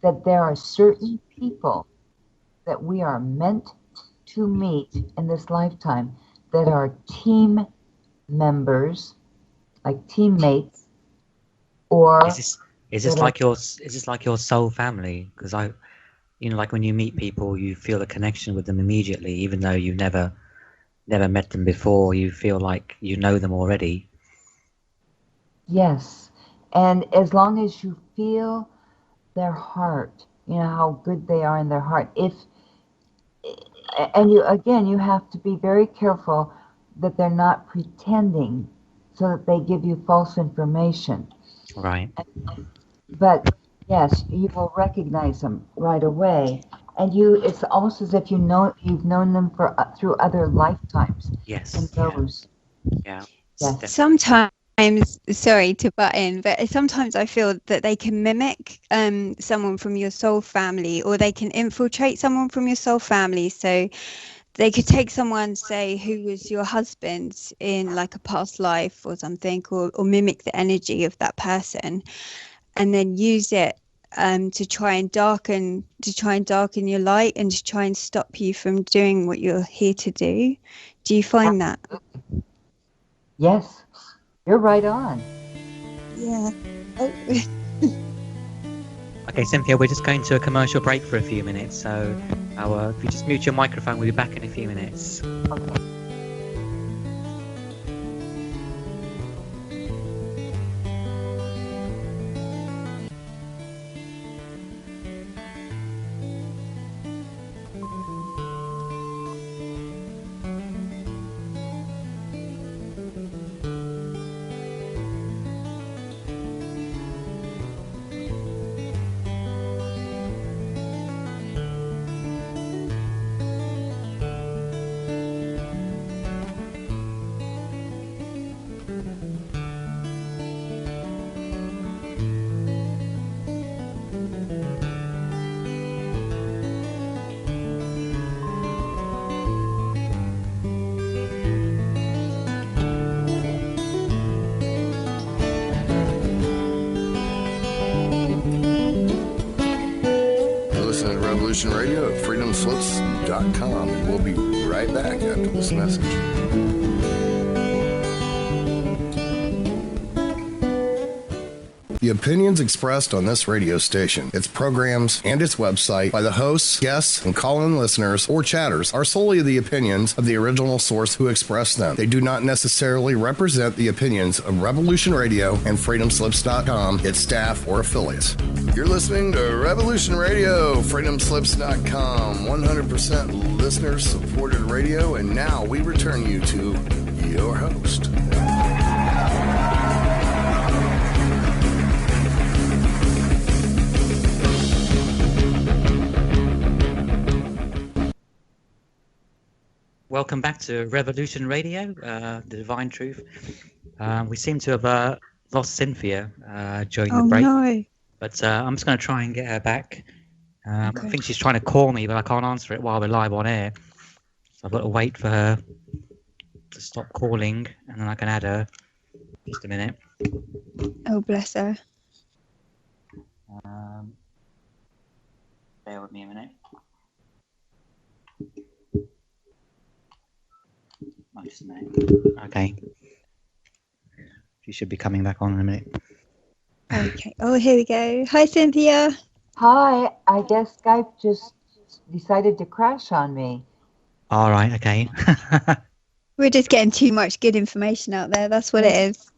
that there are certain people that we are meant to meet in this lifetime that are team members, like teammates, or Is this like your soul family? Because like when you meet people, you feel a connection with them immediately, even though you've never met them before. You feel like you know them already. Yes, and as long as you feel their heart, you know how good they are in their heart. You have to be very careful that they're not pretending, so that they give you false information. Right. But yes, you will recognize them right away, and it's almost as if you've known them through other lifetimes. Yes. And those. Yeah. Yes. Sometimes, sorry to butt in, but sometimes I feel that they can mimic someone from your soul family, or they can infiltrate someone from your soul family. So they could take someone, say, who was your husband in like a past life or something, or mimic the energy of that person, and then use it to try and darken your light and to try and stop you from doing what you're here to do. Do you find that? Yes, you're right on. Yeah. Oh. Okay, Cynthia, we're just going to a commercial break for a few minutes, so if you just mute your microphone, we'll be back in a few minutes. Okay. Radio at freedomslips.com, and we'll be right back after this message. The opinions expressed on this radio station, its programs, and its website by the hosts, guests, and call-in listeners or chatters are solely the opinions of the original source who expressed them. They do not necessarily represent the opinions of Revolution Radio and freedomslips.com, its staff, or affiliates. You're listening to Revolution Radio, freedomslips.com, 100% listener-supported radio, and now we return you to your host. Welcome back to Revolution Radio, the Divine Truth. We seem to have lost Cynthia during the break. No. But I'm just going to try and get her back. Okay. I think she's trying to call me, but I can't answer it while we're live on air. So I've got to wait for her to stop calling, and then I can add her. Just a minute. Oh, bless her. Bear with me a minute. Oh, just a minute. Okay. She should be coming back on in a minute. Okay. Oh, here we go. Hi, Cynthia. Hi. I guess Skype just decided to crash on me. All right. Okay. We're just getting too much good information out there. That's what it is.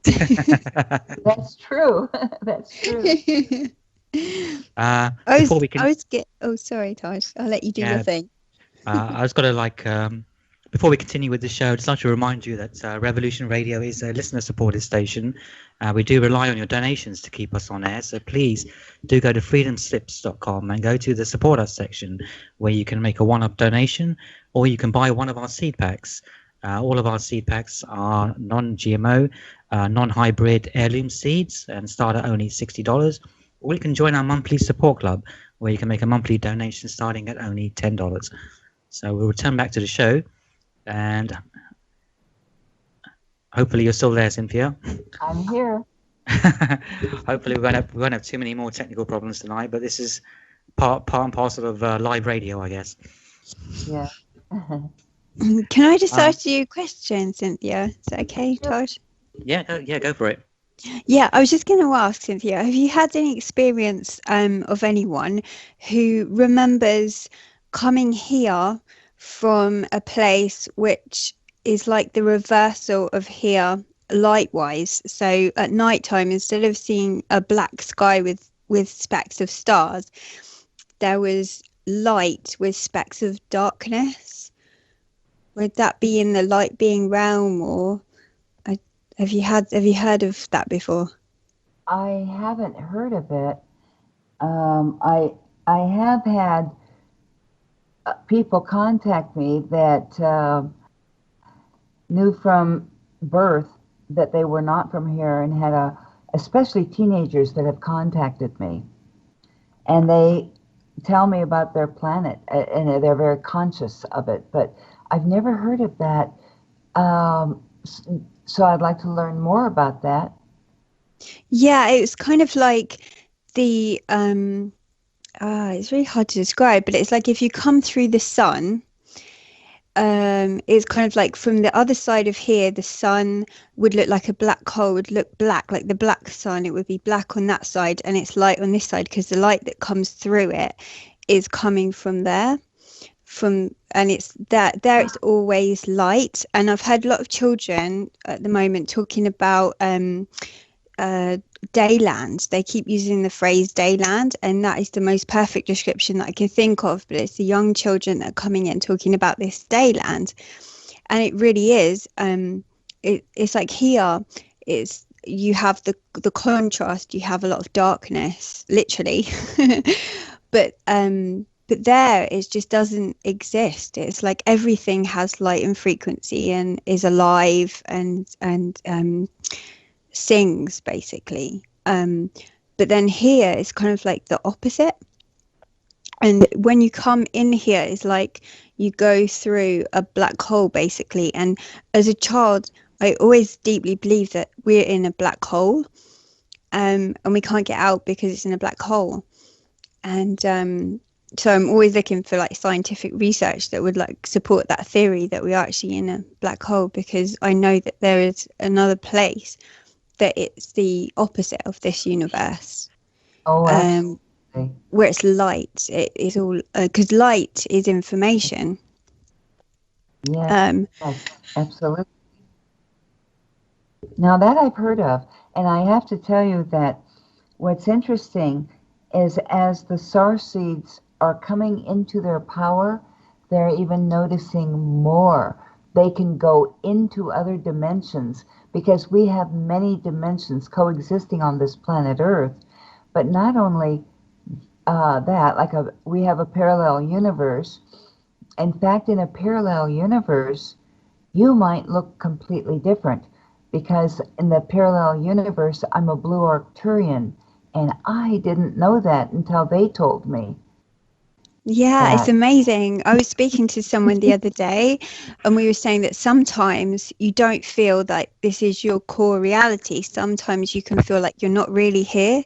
That's true. That's true. Before we can, Oh, sorry, Taj. I'll let you do your yeah, thing. I was going to before we continue with the show, I'd just like to remind you that Revolution Radio is a listener-supported station. We do rely on your donations to keep us on air, so please do go to freedomslips.com and go to the support us section where you can make a one-up donation or you can buy one of our seed packs. All of our seed packs are non-GMO, non-hybrid heirloom seeds and start at only $60. Or you can join our monthly support club where you can make a monthly donation starting at only $10. So we'll return back to the show. And hopefully you're still there, Cynthia. I'm here. Hopefully we won't have too many more technical problems tonight, but this is part and parcel of live radio, I guess. Yeah. Can I just ask you a question, Cynthia? Is that okay, Taj? Yeah, go for it. Yeah, I was just going to ask, Cynthia, have you had any experience of anyone who remembers coming here from a place which is like the reversal of here light-wise? So at night time, instead of seeing a black sky with specks of stars, there was light with specks of darkness. Would that be in the light being realm, or have you heard of that before? I haven't heard of it. I have had people contact me that knew from birth that they were not from here, and had especially teenagers that have contacted me, and they tell me about their planet, and they're very conscious of it. But I've never heard of that, so I'd like to learn more about that. Yeah, it's kind of like the it's really hard to describe, but it's like if you come through the sun, it's kind of like from the other side of here, the sun would look like a black hole, would look black, like the black sun. It would be black on that side, and it's light on this side because the light that comes through it is coming from there. And it's that there it's always light. And I've had a lot of children at the moment talking about dayland. They keep using the phrase dayland, and that is the most perfect description that I can think of. But it's the young children that are coming in talking about this dayland, and it really is. It's like here, you have the contrast. You have a lot of darkness, literally, but there it just doesn't exist. It's like everything has light and frequency and is alive and sings basically. But then here it's kind of like the opposite. And when you come in here, it's like you go through a black hole basically. And as a child, I always deeply believed that we're in a black hole, and we can't get out because it's in a black hole. And so I'm always looking for like scientific research that would like support that theory that we are actually in a black hole, because I know that there is another place that it's the opposite of this universe. Oh, where it's light. It is all because light is information. Yeah, yes, absolutely. Now that I've heard of, and I have to tell you that what's interesting is as the star seeds are coming into their power, they're even noticing more. They can go into other dimensions, because we have many dimensions coexisting on this planet Earth. But not only that, we have a parallel universe. In fact, in a parallel universe, you might look completely different, because in the parallel universe, I'm a blue Arcturian, and I didn't know that until they told me. Yeah, it's amazing. I was speaking to someone the other day, and we were saying that sometimes you don't feel like this is your core reality. Sometimes you can feel like you're not really here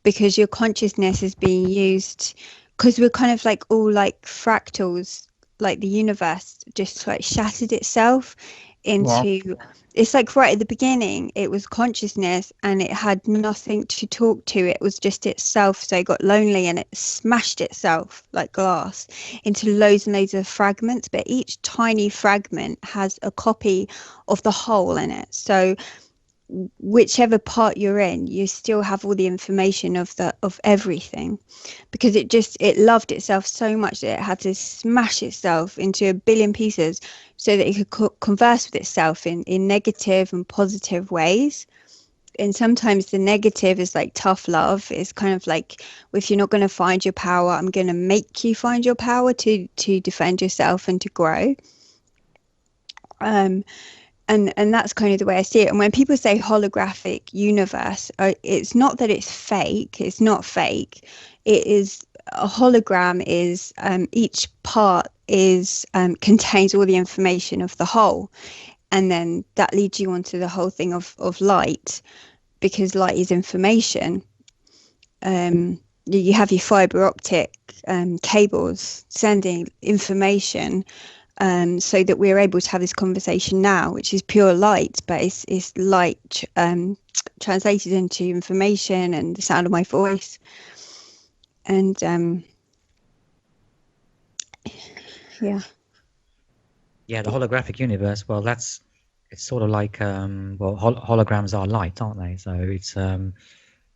because your consciousness is being used, because we're kind of like all like fractals, like the universe just like shattered itself into it's like right at the beginning it was consciousness and it had nothing to talk to. It was just itself, so it got lonely and it smashed itself like glass into loads and loads of fragments, but each tiny fragment has a copy of the whole in it. So whichever part you're in, you still have all the information of everything, because it loved itself so much that it had to smash itself into a billion pieces so that it could converse with itself in negative and positive ways. And sometimes the negative is like tough love. It's kind of like, if you're not going to find your power, I'm going to make you find your power to defend yourself and to grow. And that's kind of the way I see it. And when people say holographic universe, it's not that it's fake. It's not fake. It is a hologram. Is each part is contains all the information of the whole, and then that leads you onto the whole thing of light, because light is information. You have your fiber optic cables sending information. So that we're able to have this conversation now, which is pure light, but it's light translated into information and the sound of my voice. And yeah, the holographic universe. Well, it's sort of like holograms are light, aren't they? So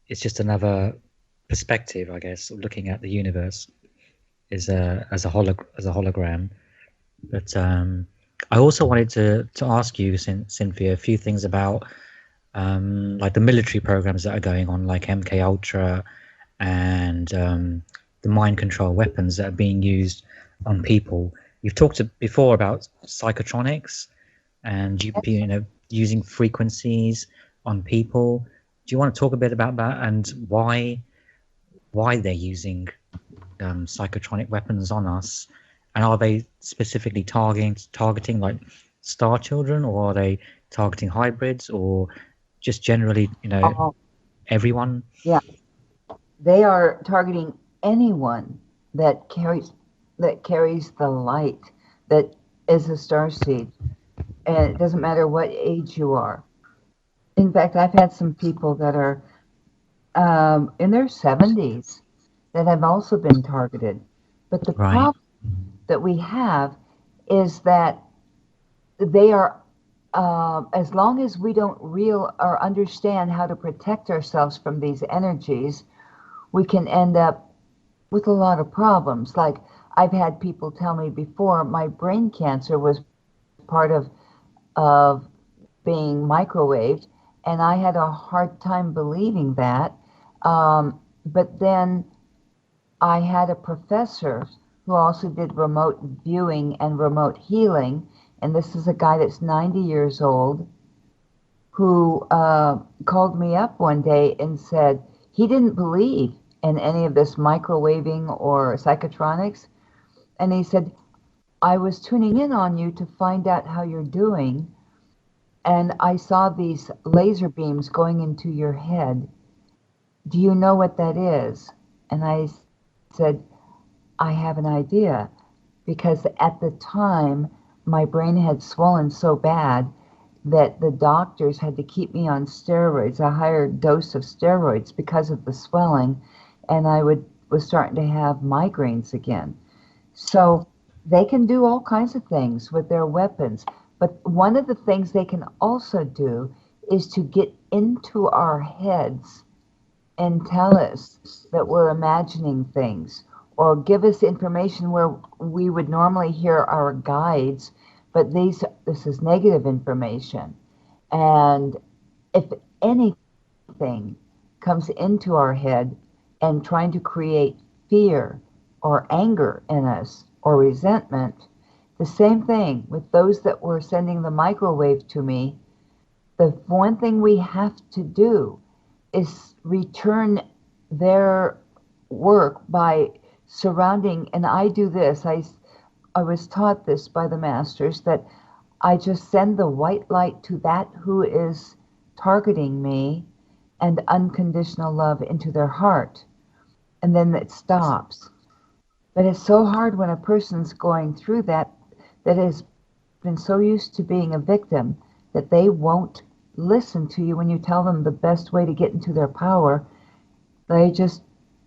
it's just another perspective, I guess, of looking at the universe as a hologram. But I also wanted to ask you, Cynthia, a few things about like the military programs that are going on, like MK Ultra, and the mind control weapons that are being used on people. You've talked before about psychotronics and using frequencies on people. Do you want to talk a bit about that and why they're using psychotronic weapons on us? And are they specifically targeting like star children, or are they targeting hybrids, or just generally, everyone? Yeah, they are targeting anyone that carries the light, that is a starseed, and it doesn't matter what age you are. In fact, I've had some people that are in their 70s that have also been targeted. But the problem that we have is that they are, as long as we don't understand how to protect ourselves from these energies, we can end up with a lot of problems. Like, I've had people tell me before, my brain cancer was part of being microwaved, and I had a hard time believing that. But then I had a professor who also did remote viewing and remote healing, and this is a guy that's 90 years old, who called me up one day and said he didn't believe in any of this microwaving or psychotronics. And he said, I was tuning in on you to find out how you're doing, and I saw these laser beams going into your head. Do you know what that is? And I said, I have an idea, because at the time my brain had swollen so bad that the doctors had to keep me on steroids, a higher dose of steroids, because of the swelling, and I was starting to have migraines again. So they can do all kinds of things with their weapons, but one of the things they can also do is to get into our heads and tell us that we're imagining things, or give us information where we would normally hear our guides, but this is negative information. And if anything comes into our head and trying to create fear or anger in us or resentment, the same thing with those that were sending the microwave to me. The one thing we have to do is return their work by surrounding, and I do this, I was taught this by the masters, that I just send the white light to that who is targeting me and unconditional love into their heart, and then it stops. But it's so hard when a person's going through that has been so used to being a victim that they won't listen to you when you tell them the best way to get into their power. They just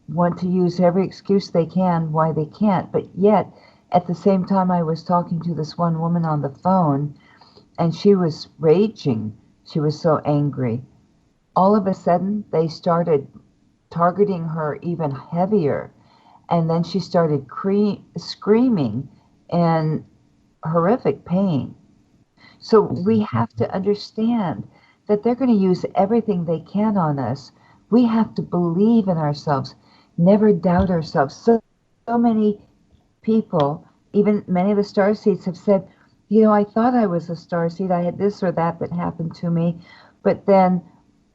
want to use every excuse they can why they can't. But yet, at the same time, I was talking to this one woman on the phone, and she was raging. She was so angry. All of a sudden, they started targeting her even heavier. And then she started screaming in horrific pain. So we have to understand that they're going to use everything they can on us. We have to believe in ourselves, never doubt ourselves. So many people, even many of the starseeds have said, I thought I was a starseed. I had this or that happened to me. But then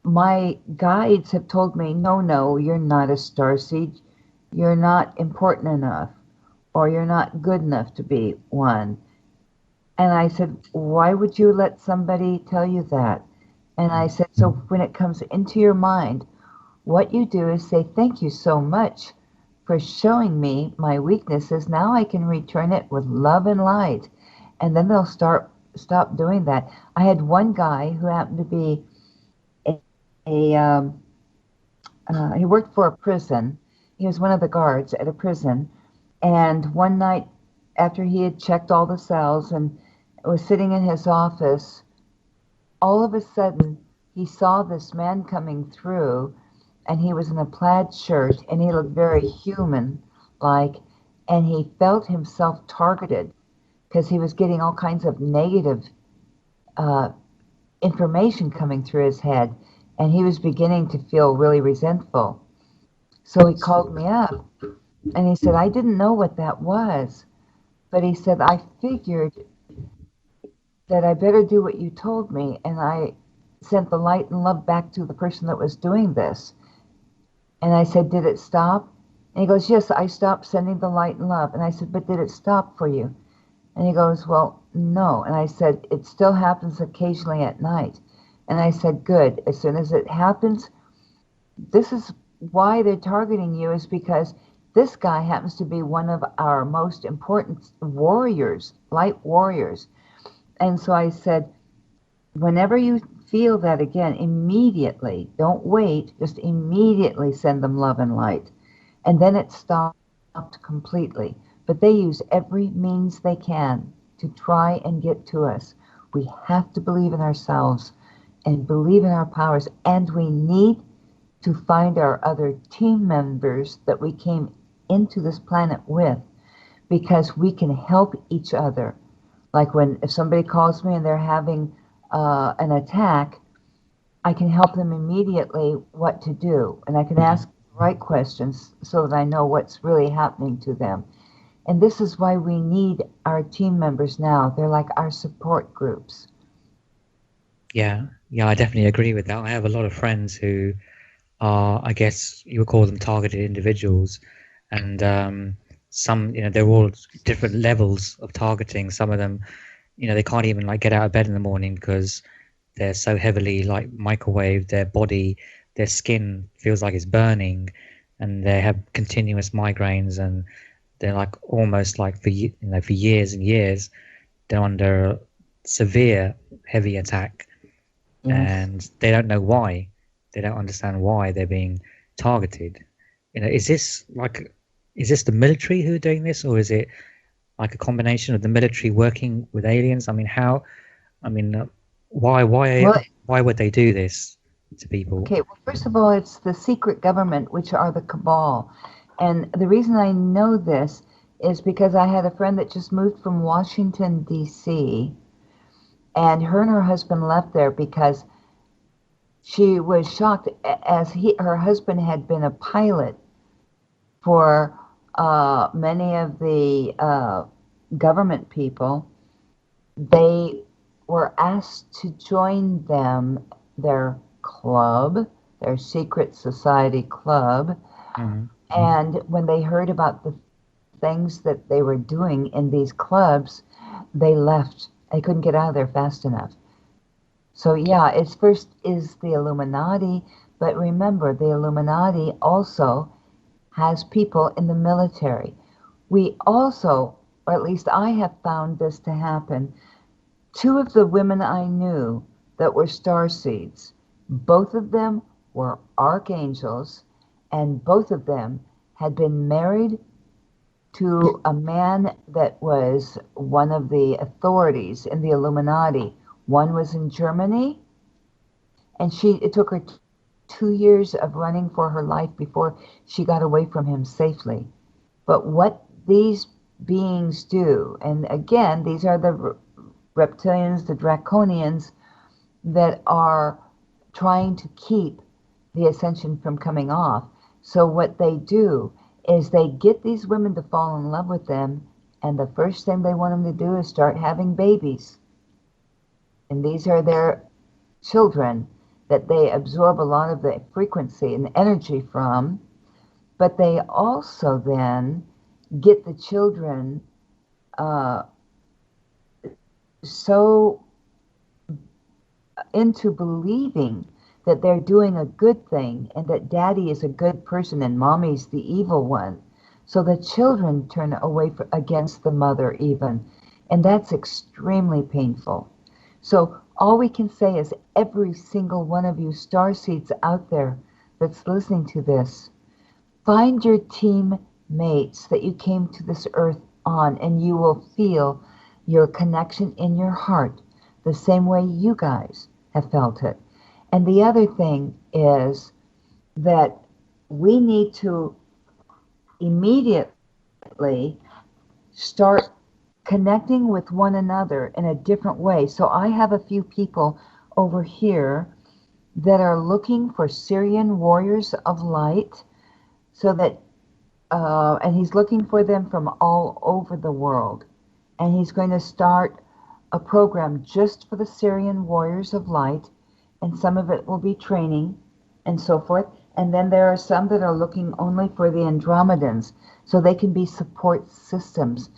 my guides have told me, no, you're not a starseed. You're not important enough, or you're not good enough to be one. And I said, why would you let somebody tell you that? And I said, so when it comes into your mind, what you do is say, thank you so much for showing me my weaknesses. Now I can return it with love and light. And then they'll stop doing that. I had one guy who happened to be he worked for a prison. He was one of the guards at a prison. And one night after he had checked all the cells and was sitting in his office, all of a sudden he saw this man coming through, and he was in a plaid shirt and he looked very human-like, and he felt himself targeted because he was getting all kinds of negative information coming through his head, and he was beginning to feel really resentful. So he called me up and he said, I didn't know what that was, but he said, I figured that I better do what you told me, and I sent the light and love back to the person that was doing this. And I said, did it stop? And he goes, yes, I stopped sending the light and love. And I said, but did it stop for you? And he goes, well, no. And I said, it still happens occasionally at night. And I said, good. As soon as it happens, this is why they're targeting you, is because this guy happens to be one of our most important warriors, light warriors. And so I said, whenever you feel that again, immediately, don't wait, just immediately send them love and light. And then it stopped completely. But they use every means they can to try and get to us. We have to believe in ourselves and believe in our powers. And we need to find our other team members that we came into this planet with, because we can help each other. Like if somebody calls me and they're having an attack, I can help them immediately what to do. And I can ask the right questions so that I know what's really happening to them. And this is why we need our team members now. They're like our support groups. Yeah, I definitely agree with that. I have a lot of friends who are, I guess you would call them targeted individuals. And some, they're all different levels of targeting. Some of them, they can't even get out of bed in the morning because they're so heavily microwaved. Their body, their skin feels like it's burning, and they have continuous migraines, and they're almost for years and years they're under severe heavy attack. Yes. And they don't know why. They don't understand why they're being targeted. Is this the military who are doing this, or is it a combination of the military working with aliens? Why would they do this to people? Okay, well, first of all, it's the secret government, which are the cabal. And the reason I know this is because I had a friend that just moved from Washington, D.C., and her husband left there because she was shocked, as her husband had been a pilot for many of the government people. They were asked to join their club, their secret society club. Mm-hmm. And when they heard about the things that they were doing in these clubs, they left. They couldn't get out of there fast enough. So yeah, it's first is the Illuminati, but remember, the Illuminati also has people in the military. We also, or at least I have found this to happen, 2 of the women I knew that were starseeds, both of them were archangels, and both of them had been married to a man that was one of the authorities in the Illuminati. One was in Germany And it took her 2 years of running for her life before she got away from him safely. But what these beings do, and again, these are the reptilians, the draconians that are trying to keep the ascension from coming off. So what they do is they get these women to fall in love with them, and the first thing they want them to do is start having babies. And these are their children that they absorb a lot of the frequency and energy from, but they also then get the children so into believing that they're doing a good thing and that daddy is a good person and mommy's the evil one. So the children turn away against the mother even, and that's extremely painful. So all we can say is every single one of you starseeds out there that's listening to this, find your teammates that you came to this earth on, and you will feel your connection in your heart the same way you guys have felt it. And the other thing is that we need to immediately start connecting with one another in a different way. So I have a few people over here that are looking for Syrian warriors of light, so that and he's looking for them from all over the world. And he's going to start a program just for the Syrian warriors of light, and some of it will be training and so forth. And then there are some that are looking only for the Andromedans, so they can be support systems.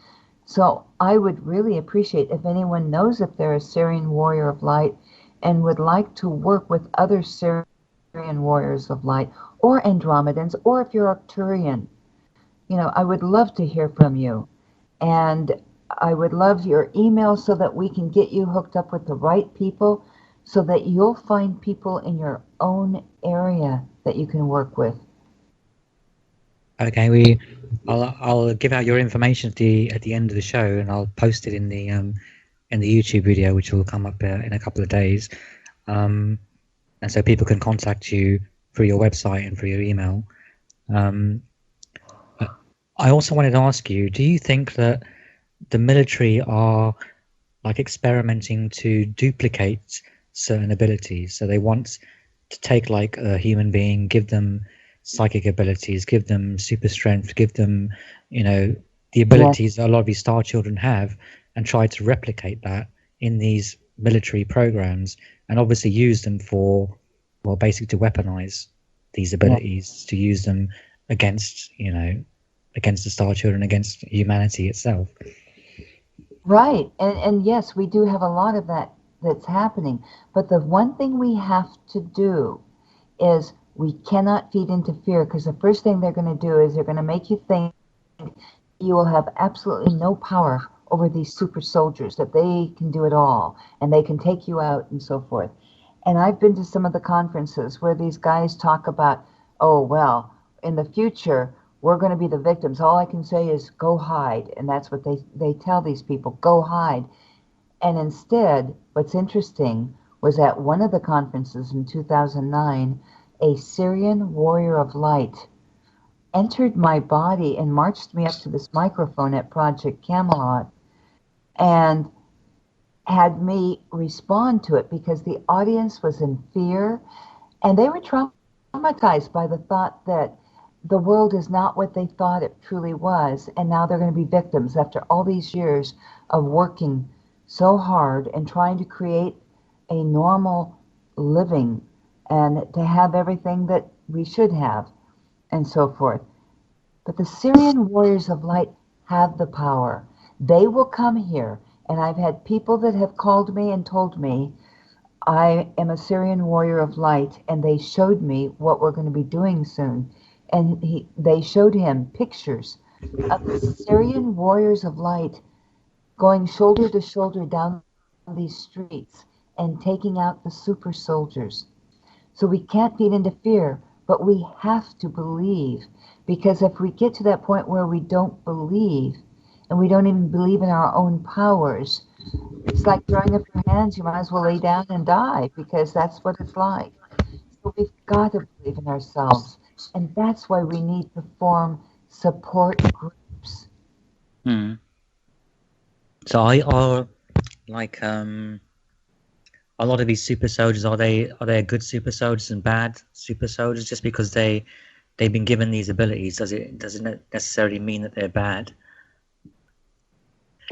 So I would really appreciate if anyone knows if they're a Syrian warrior of light and would like to work with other Syrian warriors of light or Andromedans, or if you're Arcturian. I would love to hear from you. And I would love your email so that we can get you hooked up with the right people, so that you'll find people in your own area that you can work with. Okay, I'll give out your information at the end of the show, and I'll post it in the YouTube video, which will come up in a couple of days, and so people can contact you through your website and through your email. I also wanted to ask you: do you think that the military are like experimenting to duplicate certain abilities? So they want to take like a human being, give them psychic abilities, give them super strength, give them, the abilities that a lot of these star children have, and try to replicate that in these military programs, and obviously use them for, well, basically to weaponize these abilities, to use them against, against the star children, against humanity itself. Right. And yes, we do have a lot of that's happening. But the one thing we have to do is we cannot feed into fear, because the first thing they're going to do is they're going to make you think you will have absolutely no power over these super soldiers, that they can do it all and they can take you out and so forth. And I've been to some of the conferences where these guys talk about, oh, well, in the future, we're going to be the victims. All I can say is go hide. And that's what they tell these people, go hide. And instead, what's interesting was at one of the conferences in 2009, a Syrian warrior of light entered my body and marched me up to this microphone at Project Camelot and had me respond to it, because the audience was in fear and they were traumatized by the thought that the world is not what they thought it truly was, and now they're going to be victims after all these years of working so hard and trying to create a normal living and to have everything that we should have and so forth. But the Syrian warriors of light have the power. They will come here, and I've had people that have called me and told me, I am a Syrian warrior of light, and they showed me what we're going to be doing soon. And they showed him pictures of the Syrian warriors of light going shoulder to shoulder down these streets and taking out the super soldiers. So we can't feed into fear, but we have to believe, because if we get to that point where we don't believe, and we don't even believe in our own powers, it's like throwing up your hands. You might as well lay down and die, because that's what it's like. So we've got to believe in ourselves. And that's why we need to form support groups. Hmm. So are like a lot of these super soldiers, are they good super soldiers and bad super soldiers? Just because they've been given these abilities, doesn't it necessarily mean that they're bad?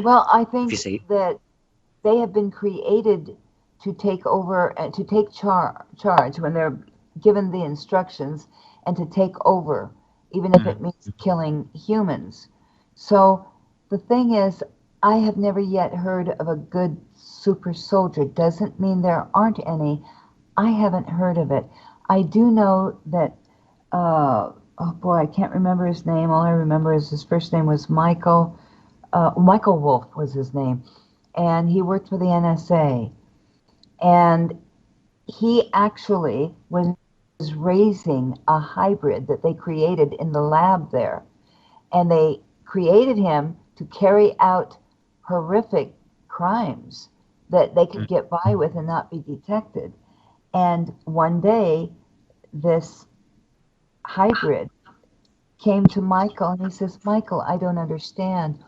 Well, I If you think see. that they have been created to take over and to take charge when they're given the instructions, and to take over, even if it means killing humans. So the thing is, I have never yet heard of a good super soldier. Doesn't mean there aren't any. I haven't heard of it. I do know that, oh boy, I can't remember his name. All I remember is his first name was Michael. Michael Wolf was his name. And he worked for the NSA. And he actually was raising a hybrid that they created in the lab there. And they created him to carry out horrific crimes that they could get by with and not be detected. And one day, this hybrid came to Michael and he says, Michael, I don't understand.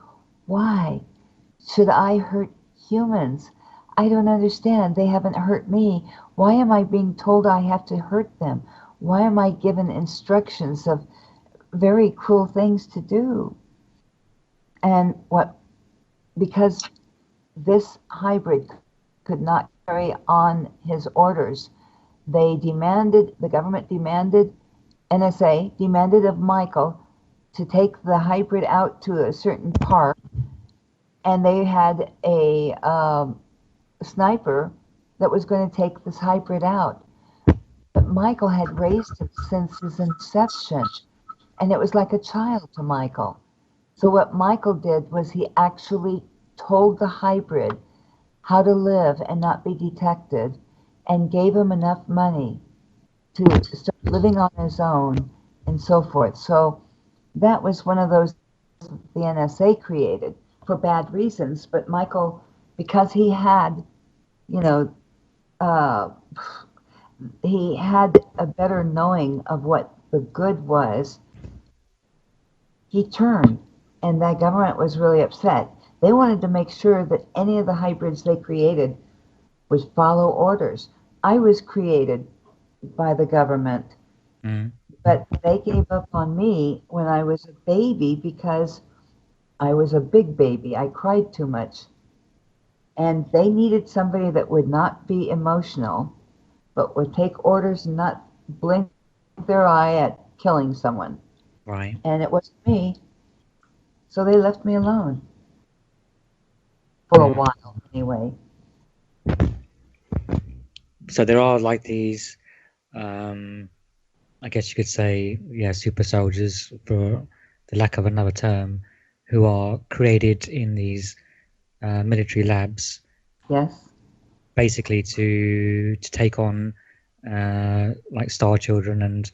Why should I hurt humans? I don't understand. They haven't hurt me. Why am I being told I have to hurt them? Why am I given instructions of very cruel things to do? And because this hybrid could not carry on his orders, the government demanded, NSA demanded of Michael to take the hybrid out to a certain park, and they had a sniper that was going to take this hybrid out. But Michael had raised him since his inception, and it was like a child to Michael. So what Michael did was he actually told the hybrid how to live and not be detected, and gave him enough money to start living on his own and so forth. So that was one of those the NSA created for bad reasons. But Michael, because he had, he had a better knowing of what the good was, he turned, and that government was really upset. They wanted to make sure that any of the hybrids they created would follow orders. I was created by the government, but they gave up on me when I was a baby because I was a big baby. I cried too much. And they needed somebody that would not be emotional, but would take orders and not blink their eye at killing someone. Right. And it wasn't me. So they left me alone. For a while, anyway. So there are like these, I guess you could say, super soldiers, for the lack of another term, who are created in these military labs. Yes. Basically to take on like Star Children and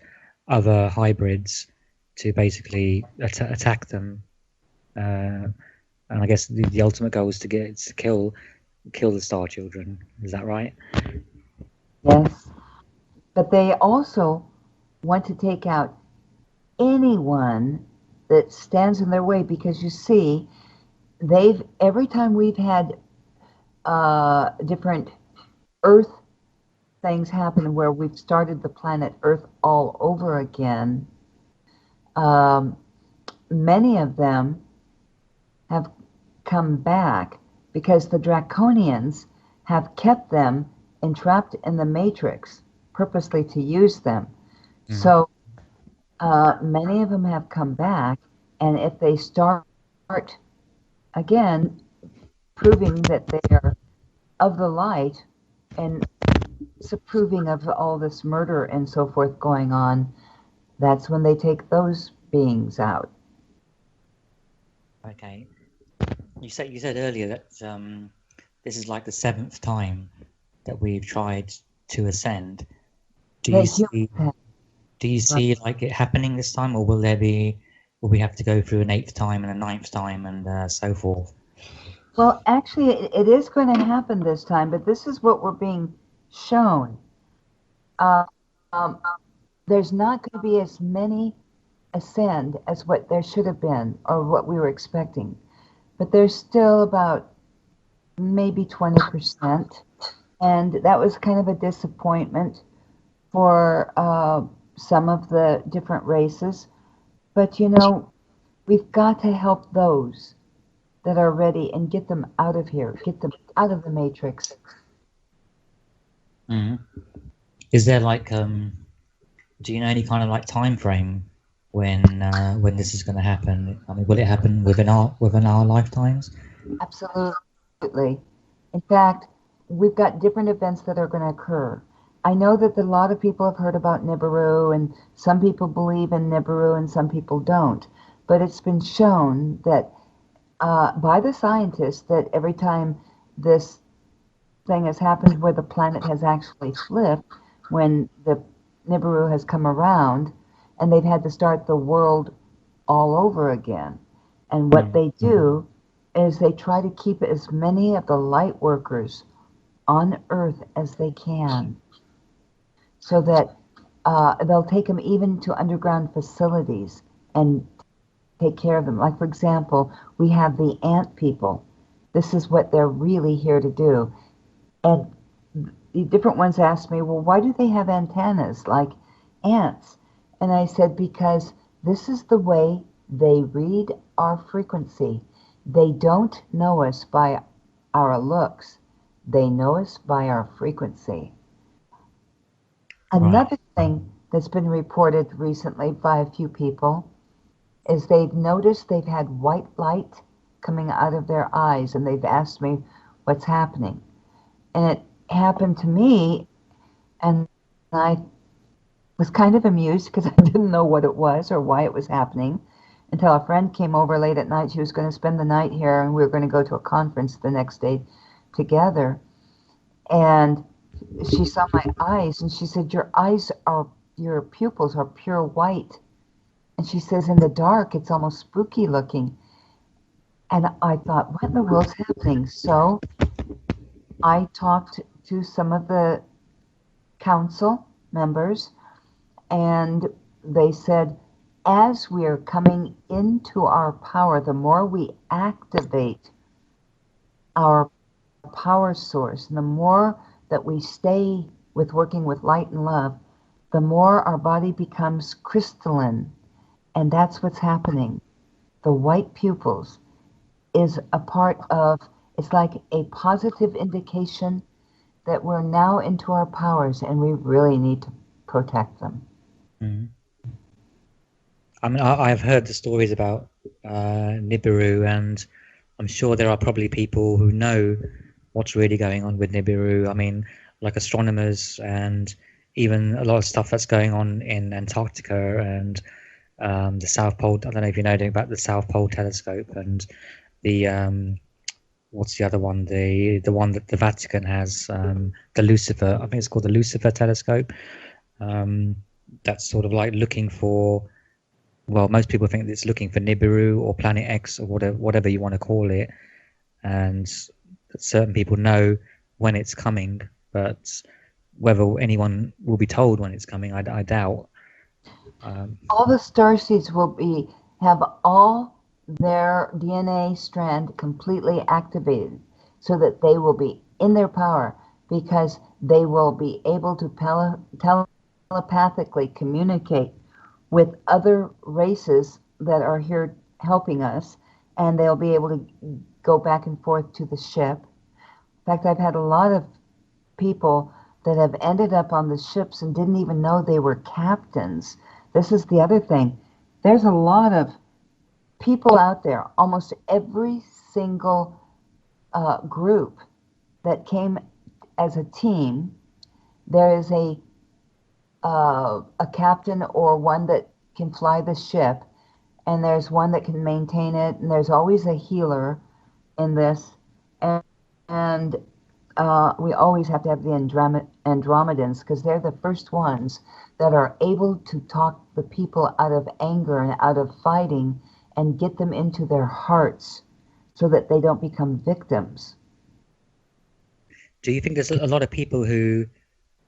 other hybrids, to basically attack them. And I guess the ultimate goal is to kill the Star Children. Is that right? Yes. But they also want to take out anyone that stands in their way, because you see, every time we've had different Earth things happen where we've started the planet Earth all over again, many of them have come back because the Draconians have kept them entrapped in the Matrix purposely to use them. So many of them have come back, and if they start again proving that they are of the light and disapproving of all this murder and so forth going on, that's when they take those beings out. Okay. You said earlier that this is like the 7th time that we've tried to ascend. Do you see like it happening this time, or will we have to go through an 8th time and a 9th time and so forth? Well, actually, it is going to happen this time, but this is what we're being shown. Uh, um, there's not going to be as many ascend as what there should have been or what we were expecting, but there's still about maybe 20%. And that was kind of a disappointment for some of the different races. But we've got to help those that are ready and get them out of here, get them out of the matrix. Mm. Is there like, do you know any kind of like time frame when this is going to happen? I mean, will it happen within our lifetimes? Absolutely. In fact, we've got different events that are going to occur. I know that a lot of people have heard about Nibiru, and some people believe in Nibiru and some people don't. But it's been shown that by the scientists that every time this thing has happened where the planet has actually flipped, when the Nibiru has come around, and they've had to start the world all over again. And what they do is they try to keep as many of the light workers on Earth as they can, so that they'll take them even to underground facilities and take care of them. Like, for example, we have the ant people. This is what they're really here to do. And the different ones asked me, well, why do they have antennas like ants? And I said, because this is the way they read our frequency. They don't know us by our looks. They know us by our frequency. Another thing that's been reported recently by a few people is they've noticed they've had white light coming out of their eyes, and they've asked me what's happening. And it happened to me, and I was kind of amused because I didn't know what it was or why it was happening until a friend came over late at night. She was going to spend the night here, and we were going to go to a conference the next day together. And she saw my eyes, and she said, your pupils are pure white. And she says, in the dark, it's almost spooky looking. And I thought, what in the world's happening? So I talked to some of the council members, and they said, as we are coming into our power, the more we activate our power source, and the more that we stay with working with light and love, the more our body becomes crystalline. And that's what's happening. The white pupils is a part of, it's like a positive indication that we're now into our powers, and we really need to protect them. Mm. I mean, I've heard the stories about Nibiru, and I'm sure there are probably people who know what's really going on with Nibiru. I mean, like astronomers, and even a lot of stuff that's going on in Antarctica and the South Pole. I don't know if you know anything about the South Pole telescope and the what's the other one? The one that the Vatican has, the Lucifer. I think it's called the Lucifer telescope. That's sort of like looking for. Well, most people think it's looking for Nibiru or Planet X or whatever you want to call it, and certain people know when it's coming, but whether anyone will be told when it's coming, I doubt. All the starseeds will have all their DNA strand completely activated, so that they will be in their power, because they will be able to telepathically communicate with other races that are here helping us, and they'll be able to go back and forth to the ship. In fact, I've had a lot of people that have ended up on the ships and didn't even know they were captains. This is the other thing. There's a lot of people out there, almost every single group that came as a team, there is a captain or one that can fly the ship, and there's one that can maintain it, and there's always a healer in this, and we always have to have the Andromedans, because they're the first ones that are able to talk the people out of anger and out of fighting and get them into their hearts, so that they don't become victims. Do you think there's a lot of people who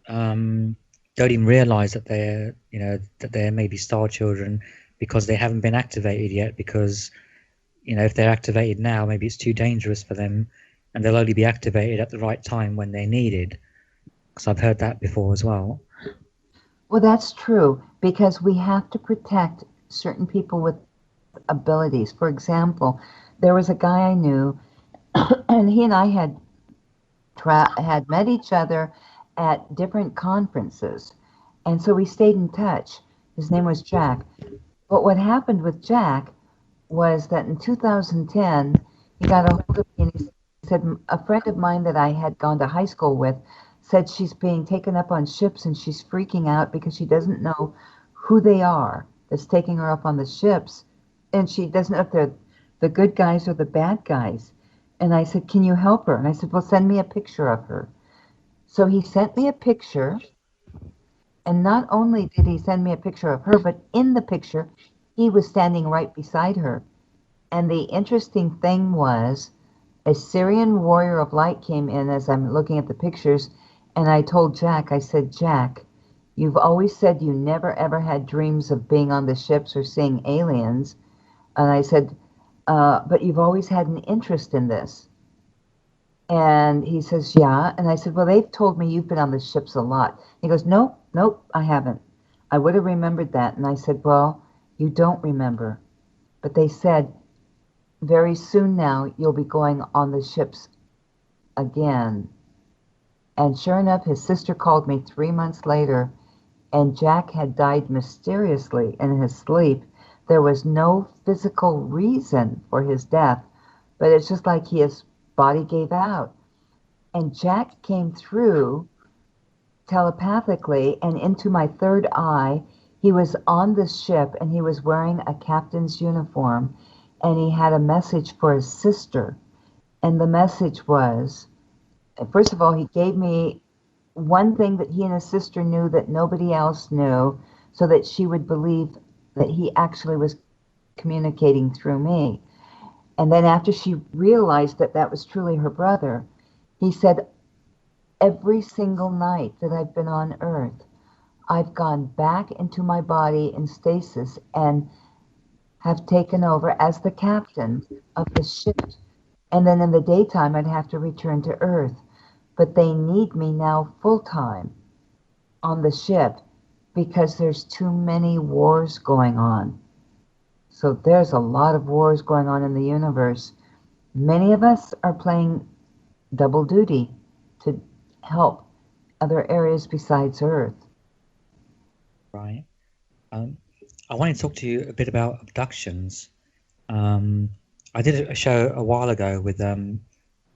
don't even realize that they're maybe star children because they haven't been activated yet? Because if they're activated now, maybe it's too dangerous for them, and they'll only be activated at the right time when they're needed. Because I've heard that before as well. Well, that's true, because we have to protect certain people with abilities. For example, there was a guy I knew, and he and I had met each other at different conferences, and so we stayed in touch. His name was Jack. But what happened with Jack was that in 2010, he got a hold of me and he said, a friend of mine that I had gone to high school with said she's being taken up on ships and she's freaking out because she doesn't know who they are that's taking her up on the ships. And she doesn't know if they're the good guys or the bad guys. And I said, can you help her? And I said, well, send me a picture of her. So he sent me a picture. And not only did he send me a picture of her, but in the picture, he was standing right beside her. And the interesting thing was, a Syrian warrior of light came in as I'm looking at the pictures, and I told Jack, I said, Jack, you've always said you never ever had dreams of being on the ships or seeing aliens. And I said, but you've always had an interest in this. And he says, yeah. And I said, well, they've told me you've been on the ships a lot. He goes, nope, I haven't. I would have remembered that. And I said, well, you don't remember. But they said, very soon now, you'll be going on the ships again. And sure enough, his sister called me 3 months later, and Jack had died mysteriously in his sleep. There was no physical reason for his death, but it's just like his body gave out. And Jack came through telepathically and into my third eye. He was on the ship and he was wearing a captain's uniform, and he had a message for his sister. And the message was, first of all, he gave me one thing that he and his sister knew that nobody else knew, so that she would believe that he actually was communicating through me. And then after she realized that that was truly her brother, he said, every single night that I've been on Earth, I've gone back into my body in stasis and have taken over as the captain of the ship. And then in the daytime, I'd have to return to Earth. But they need me now full-time on the ship because there's too many wars going on. So there's a lot of wars going on in the universe. Many of us are playing double duty to help other areas besides Earth. Right. I want to talk to you a bit about abductions. I did a show a while ago with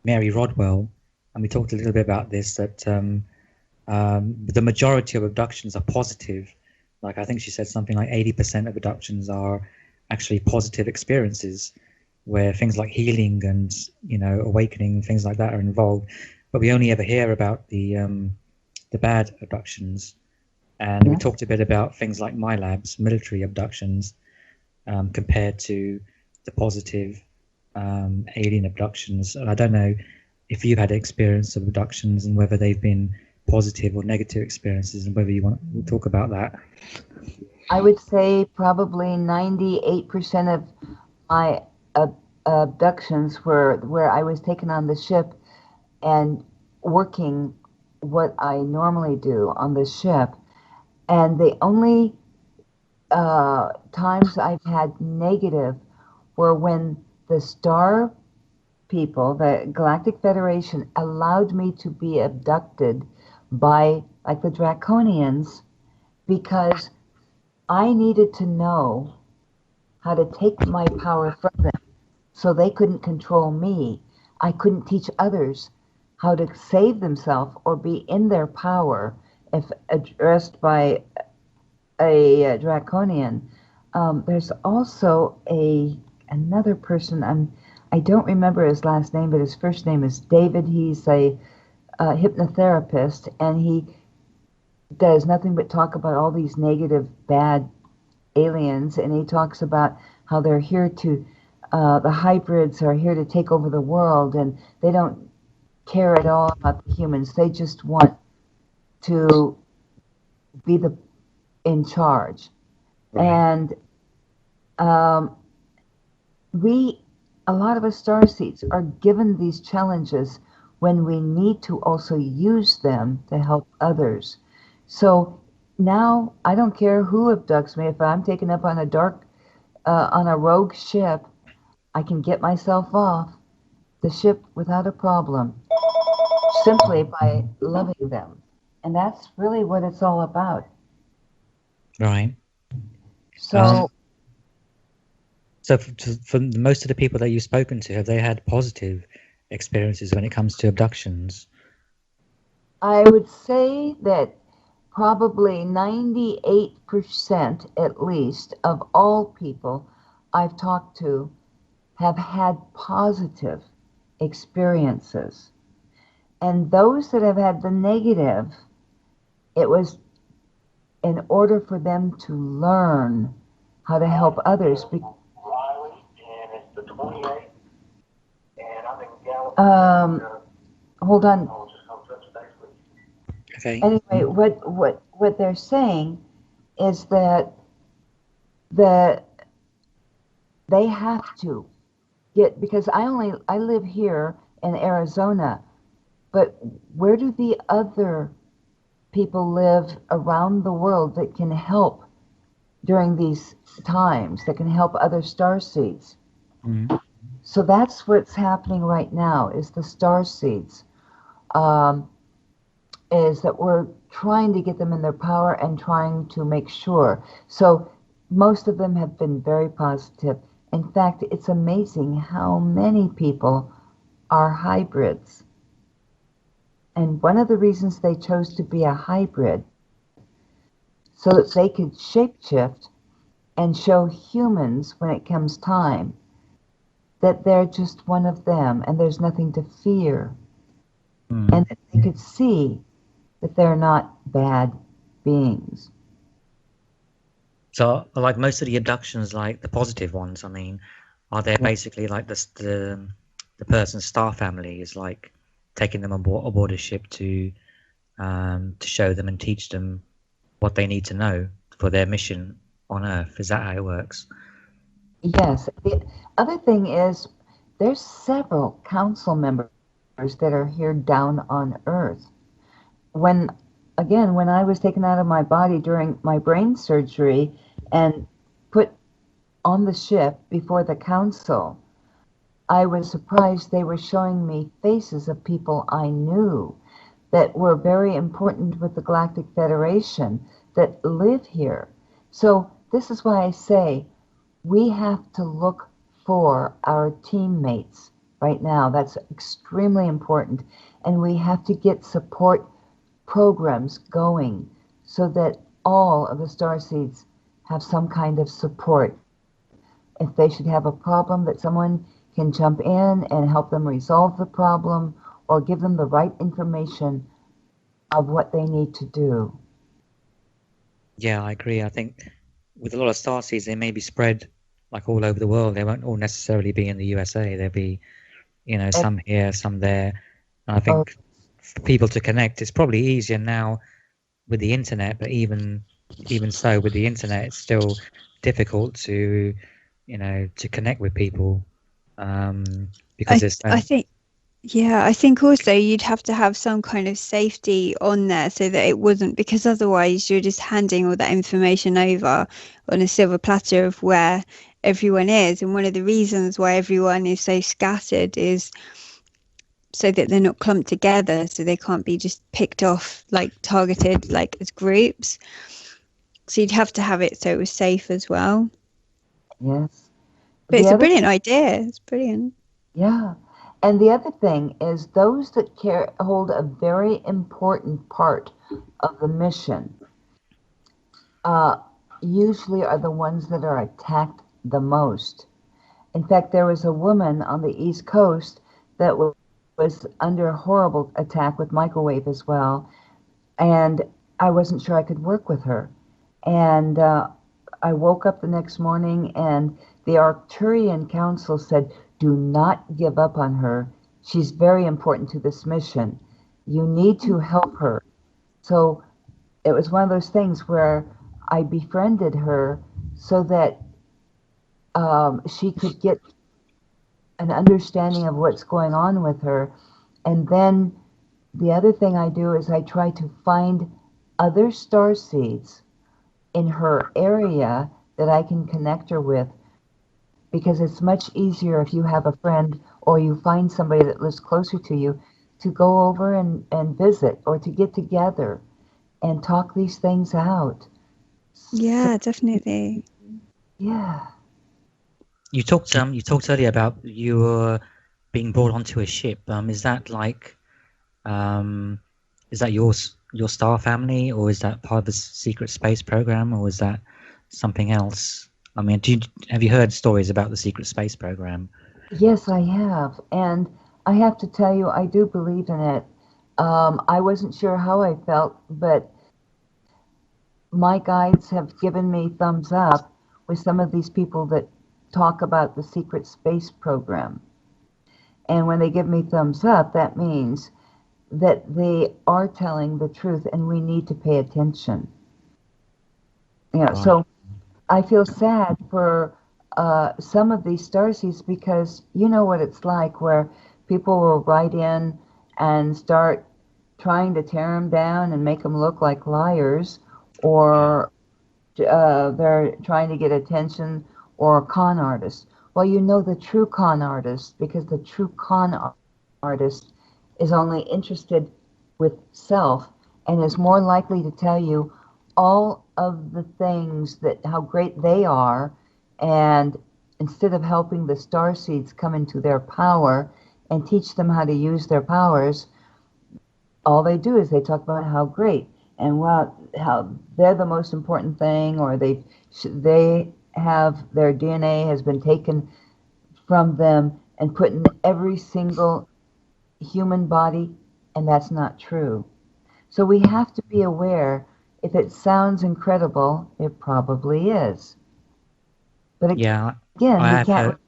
Mary Rodwell, and we talked a little bit about this, that the majority of abductions are positive. Like, I think she said something like 80% of abductions are actually positive experiences, where things like healing and awakening and things like that are involved. But we only ever hear about the bad abductions. And we talked a bit about things like my labs, military abductions, compared to the positive alien abductions. And I don't know if you've had experience of abductions and whether they've been positive or negative experiences, and whether you want to talk about that. I would say probably 98% of my abductions were where I was taken on the ship and working what I normally do on the ship. And the only times I've had negative were when the star people, the Galactic Federation, allowed me to be abducted by, like, the Draconians, because I needed to know how to take my power from them so they couldn't control me. I couldn't teach others how to save themselves or be in their power if addressed by a Draconian. There's also another person, I don't remember his last name, but his first name is David. He's a hypnotherapist, and he does nothing but talk about all these negative, bad aliens, and he talks about how they're here to the hybrids are here to take over the world, and they don't care at all about the humans. They just want to be in charge. Right. And a lot of us starseeds are given these challenges when we need to also use them to help others. So now I don't care who abducts me. If I'm taken up on on a rogue ship, I can get myself off the ship without a problem, simply by loving them. And that's really what it's all about. Right. So, So for most of the people that you've spoken to, have they had positive experiences when it comes to abductions? I would say that probably 98% at least of all people I've talked to have had positive experiences. And those that have had the negative, it was in order for them to learn how to help others. Hold on. Okay. Anyway, what they're saying is that they have to get, because I live here in Arizona, but where do the other people live around the world that can help during these times, that can help other starseeds? Mm. So that's what's happening right now, is the starseeds, is that we're trying to get them in their power and trying to make sure. So most of them have been very positive. In fact, it's amazing how many people are hybrids. And one of the reasons they chose to be a hybrid, so that they could shapeshift and show humans, when it comes time, that they're just one of them and there's nothing to fear. Mm. And that they could see that they're not bad beings. So, like most of the abductions, like the positive ones, I mean, are they basically like the person's star family is like taking them aboard a ship to show them and teach them what they need to know for their mission on Earth? Is that how it works? Yes. The other thing is, there's several council members that are here down on Earth. When I was taken out of my body during my brain surgery and put on the ship before the council, I was surprised they were showing me faces of people I knew that were very important with the Galactic Federation that live here. So this is why I say we have to look for our teammates right now. That's extremely important. And we have to get support programs going so that all of the starseeds have some kind of support. If they should have a problem, that someone can jump in and help them resolve the problem or give them the right information of what they need to do. Yeah, I agree. I think with a lot of starseeds, they may be spread like all over the world. They won't all necessarily be in the USA. There'll be, some here, some there. And I think for people to connect, it's probably easier now with the internet, but even so, with the internet, it's still difficult to connect with people because I think, yeah, I think also you'd have to have some kind of safety on there so that it wasn't, because otherwise you're just handing all that information over on a silver platter of where everyone is. And one of the reasons why everyone is so scattered is so that they're not clumped together, so they can't be just picked off, like targeted, like as groups. So you'd have to have it so it was safe as well. Yes. But it's a brilliant idea. It's brilliant. Yeah. And the other thing is, those that hold a very important part of the mission usually are the ones that are attacked the most. In fact, there was a woman on the East Coast that was under a horrible attack with microwave as well, and I wasn't sure I could work with her. And I woke up the next morning and the Arcturian Council said, do not give up on her. She's very important to this mission. You need to help her. So it was one of those things where I befriended her so that she could get an understanding of what's going on with her. And then the other thing I do is I try to find other star seeds in her area that I can connect her with, because it's much easier if you have a friend or you find somebody that lives closer to you to go over and visit, or to get together and talk these things out. Yeah, definitely. Yeah. You talked earlier about you were being brought onto a ship. Is that like is that your star family, or is that part of the secret space program, or is that something else? I mean, have you heard stories about the secret space program? Yes, I have. And I have to tell you, I do believe in it. I wasn't sure how I felt, but my guides have given me thumbs up with some of these people that talk about the secret space program. And when they give me thumbs up, that means that they are telling the truth and we need to pay attention. Right. So I feel sad for some of these starseeds, because you know what it's like, where people will write in and start trying to tear them down and make them look like liars, or they're trying to get attention, or con artists. Well, you know the true con artist, because the true con artist is only interested with self and is more likely to tell you all of the things that how great they are, and instead of helping the star seeds come into their power and teach them how to use their powers, all they do is they talk about how great and how they're the most important thing, or they have their DNA has been taken from them and put in every single human body, and that's not true. So we have to be aware. If it sounds incredible, it probably is. But again, I we have can't heard.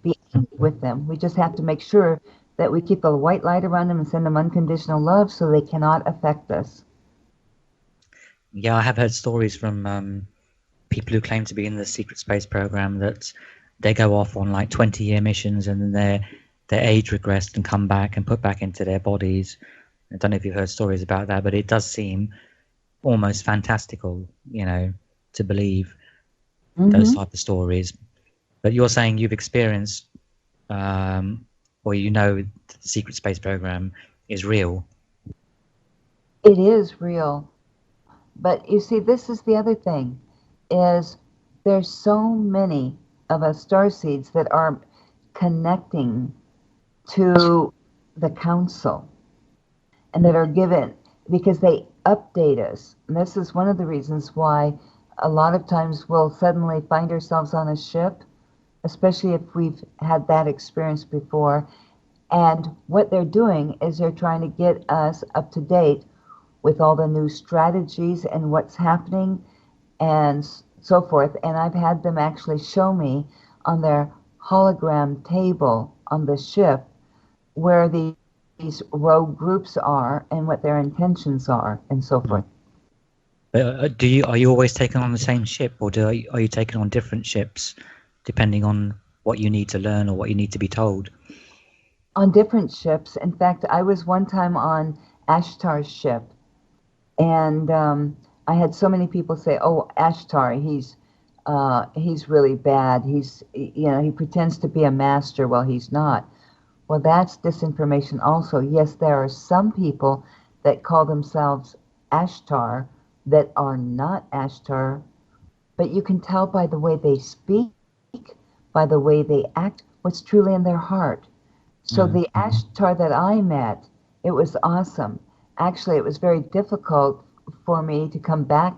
be angry with them. We just have to make sure that we keep a white light around them and send them unconditional love so they cannot affect us. Yeah, I have heard stories from people who claim to be in the secret space program that they go off on like 20-year missions, and then their age regressed and come back and put back into their bodies. I don't know if you've heard stories about that, but it does seem almost fantastical, to believe those type of stories. But you're saying you've experienced, or the secret space program is real. It is real. But you see, this is the other thing, is there's so many of us starseeds that are connecting to the council and that are given, because they update us. And this is one of the reasons why a lot of times we'll suddenly find ourselves on a ship, especially if we've had that experience before. And what they're doing is they're trying to get us up to date with all the new strategies and what's happening and so forth. And I've had them actually show me on their hologram table on the ship where these rogue groups are and what their intentions are and so forth. But are you always taken on the same ship, or are you taken on different ships depending on what you need to learn or what you need to be told? On different ships. In fact, I was one time on Ashtar's ship, and I had so many people say, "Oh, Ashtar, he's really bad. He pretends to be a master while he's not." Well, that's disinformation also. Yes, there are some people that call themselves Ashtar that are not Ashtar, but you can tell by the way they speak, by the way they act, what's truly in their heart. So the Ashtar that I met, it was awesome. Actually, it was very difficult for me to come back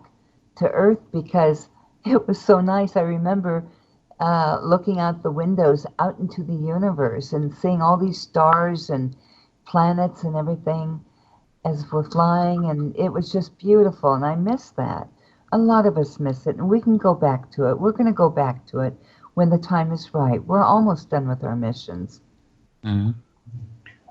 to Earth because it was so nice. I remember looking out the windows out into the universe and seeing all these stars and planets and everything as we're flying, and it was just beautiful, and I miss that. A lot of us miss it, and we can go back to it. We're going to go back to it when the time is right. We're almost done with our missions. Mm.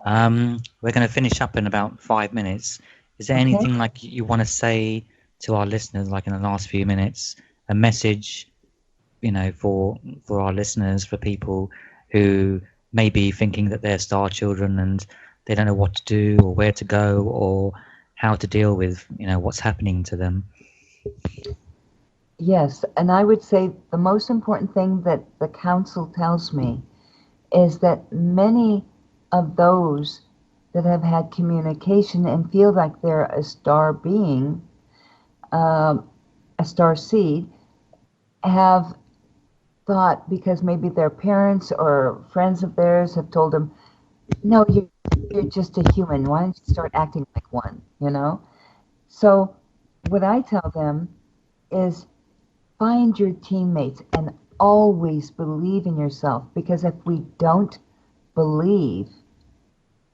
We're going to finish up in about 5 minutes. Is there Okay. anything like you want to say to our listeners, like in the last few minutes, a message, for our listeners, for people who may be thinking that they're star children and they don't know what to do or where to go or how to deal with, what's happening to them? Yes, and I would say the most important thing that the council tells me is that many of those that have had communication and feel like they're a star being, a star seed, have thought because maybe their parents or friends of theirs have told them, no, you're just a human. Why don't you start acting like one, So what I tell them is find your teammates and always believe in yourself, because if we don't believe,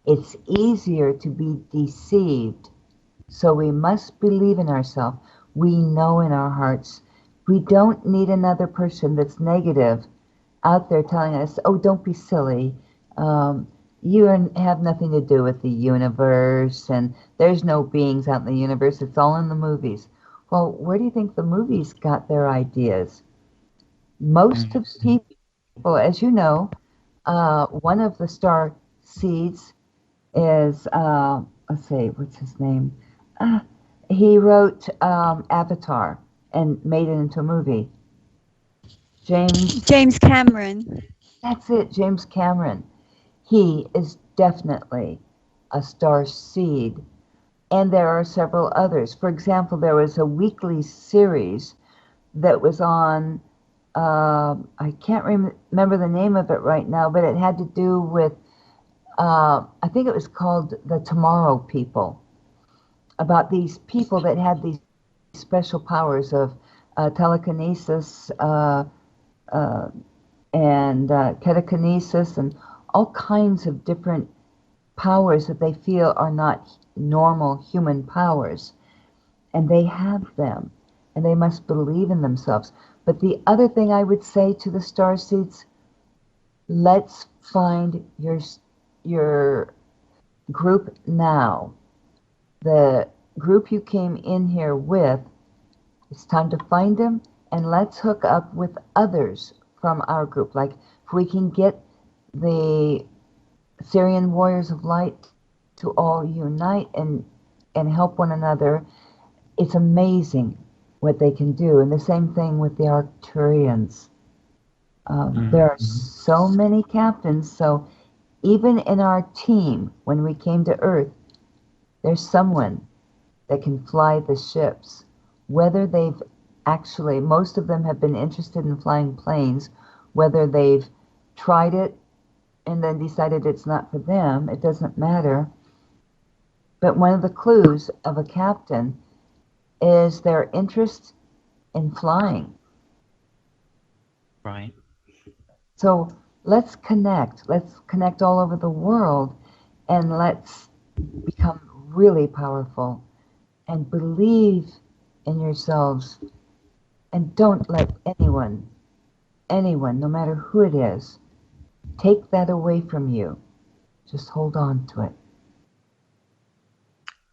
it's easier to be deceived. So we must believe in ourselves. We know in our hearts. We don't need another person that's negative out there telling us, oh, don't be silly. You have nothing to do with the universe, and there's no beings out in the universe. It's all in the movies. Well, where do you think the movies got their ideas? Most of people, as you know, one of the star seeds is, let's see, what's his name? He wrote Avatar and made it into a movie. James Cameron. That's it, James Cameron. He is definitely a star seed. And there are several others. For example, there was a weekly series that was on, I can't remember the name of it right now, but it had to do with, I think it was called The Tomorrow People, about these people that had these special powers of telekinesis and ketokinesis and all kinds of different powers that they feel are not normal human powers. And they have them, and they must believe in themselves. But the other thing I would say to the starseeds, let's find your group now. The group you came in here with, it's time to find them, and let's hook up with others from our group. Like if we can get the Syrian Warriors of Light to all unite and help one another, it's amazing what they can do. And the same thing with the Arcturians. There are so many captains, so even in our team, when we came to Earth, there's someone that can fly the ships. Whether they've actually, most of them have been interested in flying planes, whether they've tried it and then decided it's not for them, it doesn't matter. But one of the clues of a captain is their interest in flying. Right. So let's connect all over the world, and let's become really powerful and believe in yourselves, and don't let anyone, no matter who it is, take that away from you. Just hold on to it.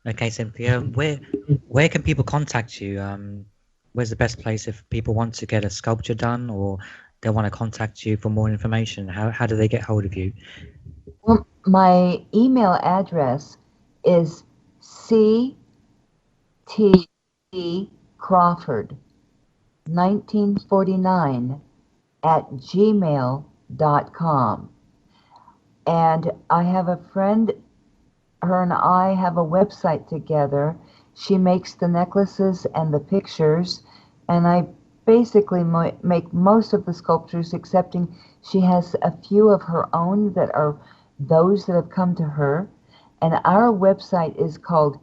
Okay, Cynthia, where can people contact you? Where's the best place if people want to get a sculpture done or they want to contact you for more information? How do they get hold of you? Well, my email address is Cynthia T Crawford 1949 @gmail.com. And I have a friend, her and I have a website together. She makes the necklaces and the pictures, and I basically make most of the sculptures, excepting she has a few of her own that are those that have come to her. And our website is called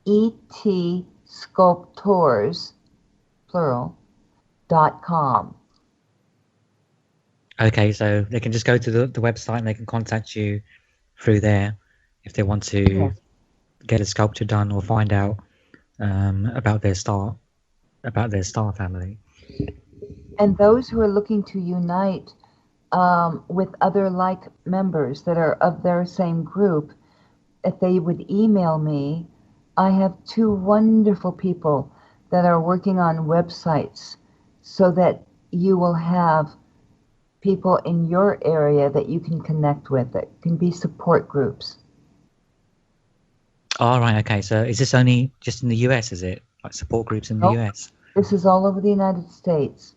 ET Sculptors, plural, .com. Okay, so they can just go to the website and they can contact you through there if they want to get a sculpture done or find out about their start. about their star family. And those who are looking to unite with other like members that are of their same group, if they would email me, I have two wonderful people that are working on websites so that you will have people in your area that you can connect with, that can be support groups. All right. Okay. So is this only just in the US? Is it like support groups in the Nope. US? This is all over the United States.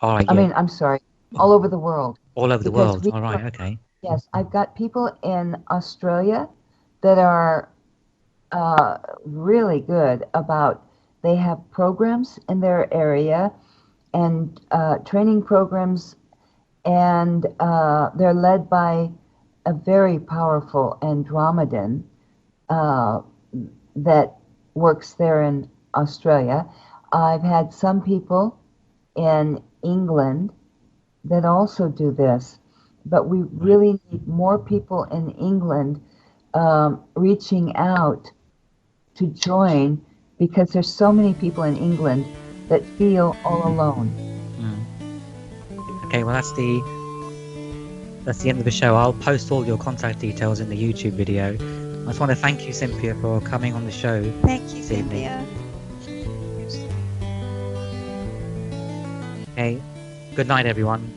All right. I Yeah. mean, I'm sorry, all over the world. All over the Because world. All right. Okay. yes, I've got people in Australia that are really good about, they have programs in their area and training programs, and they're led by a very powerful Andromedan that works there in Australia. I've had some people in England that also do this, but we really need more people in England reaching out to join, because there's so many people in England that feel all alone. Okay. Well, that's the end of the show. I'll post all your contact details in the YouTube video. I just want to thank you, Cynthia, for coming on the show. Thank you, this evening. Cynthia. Okay. Good night, everyone.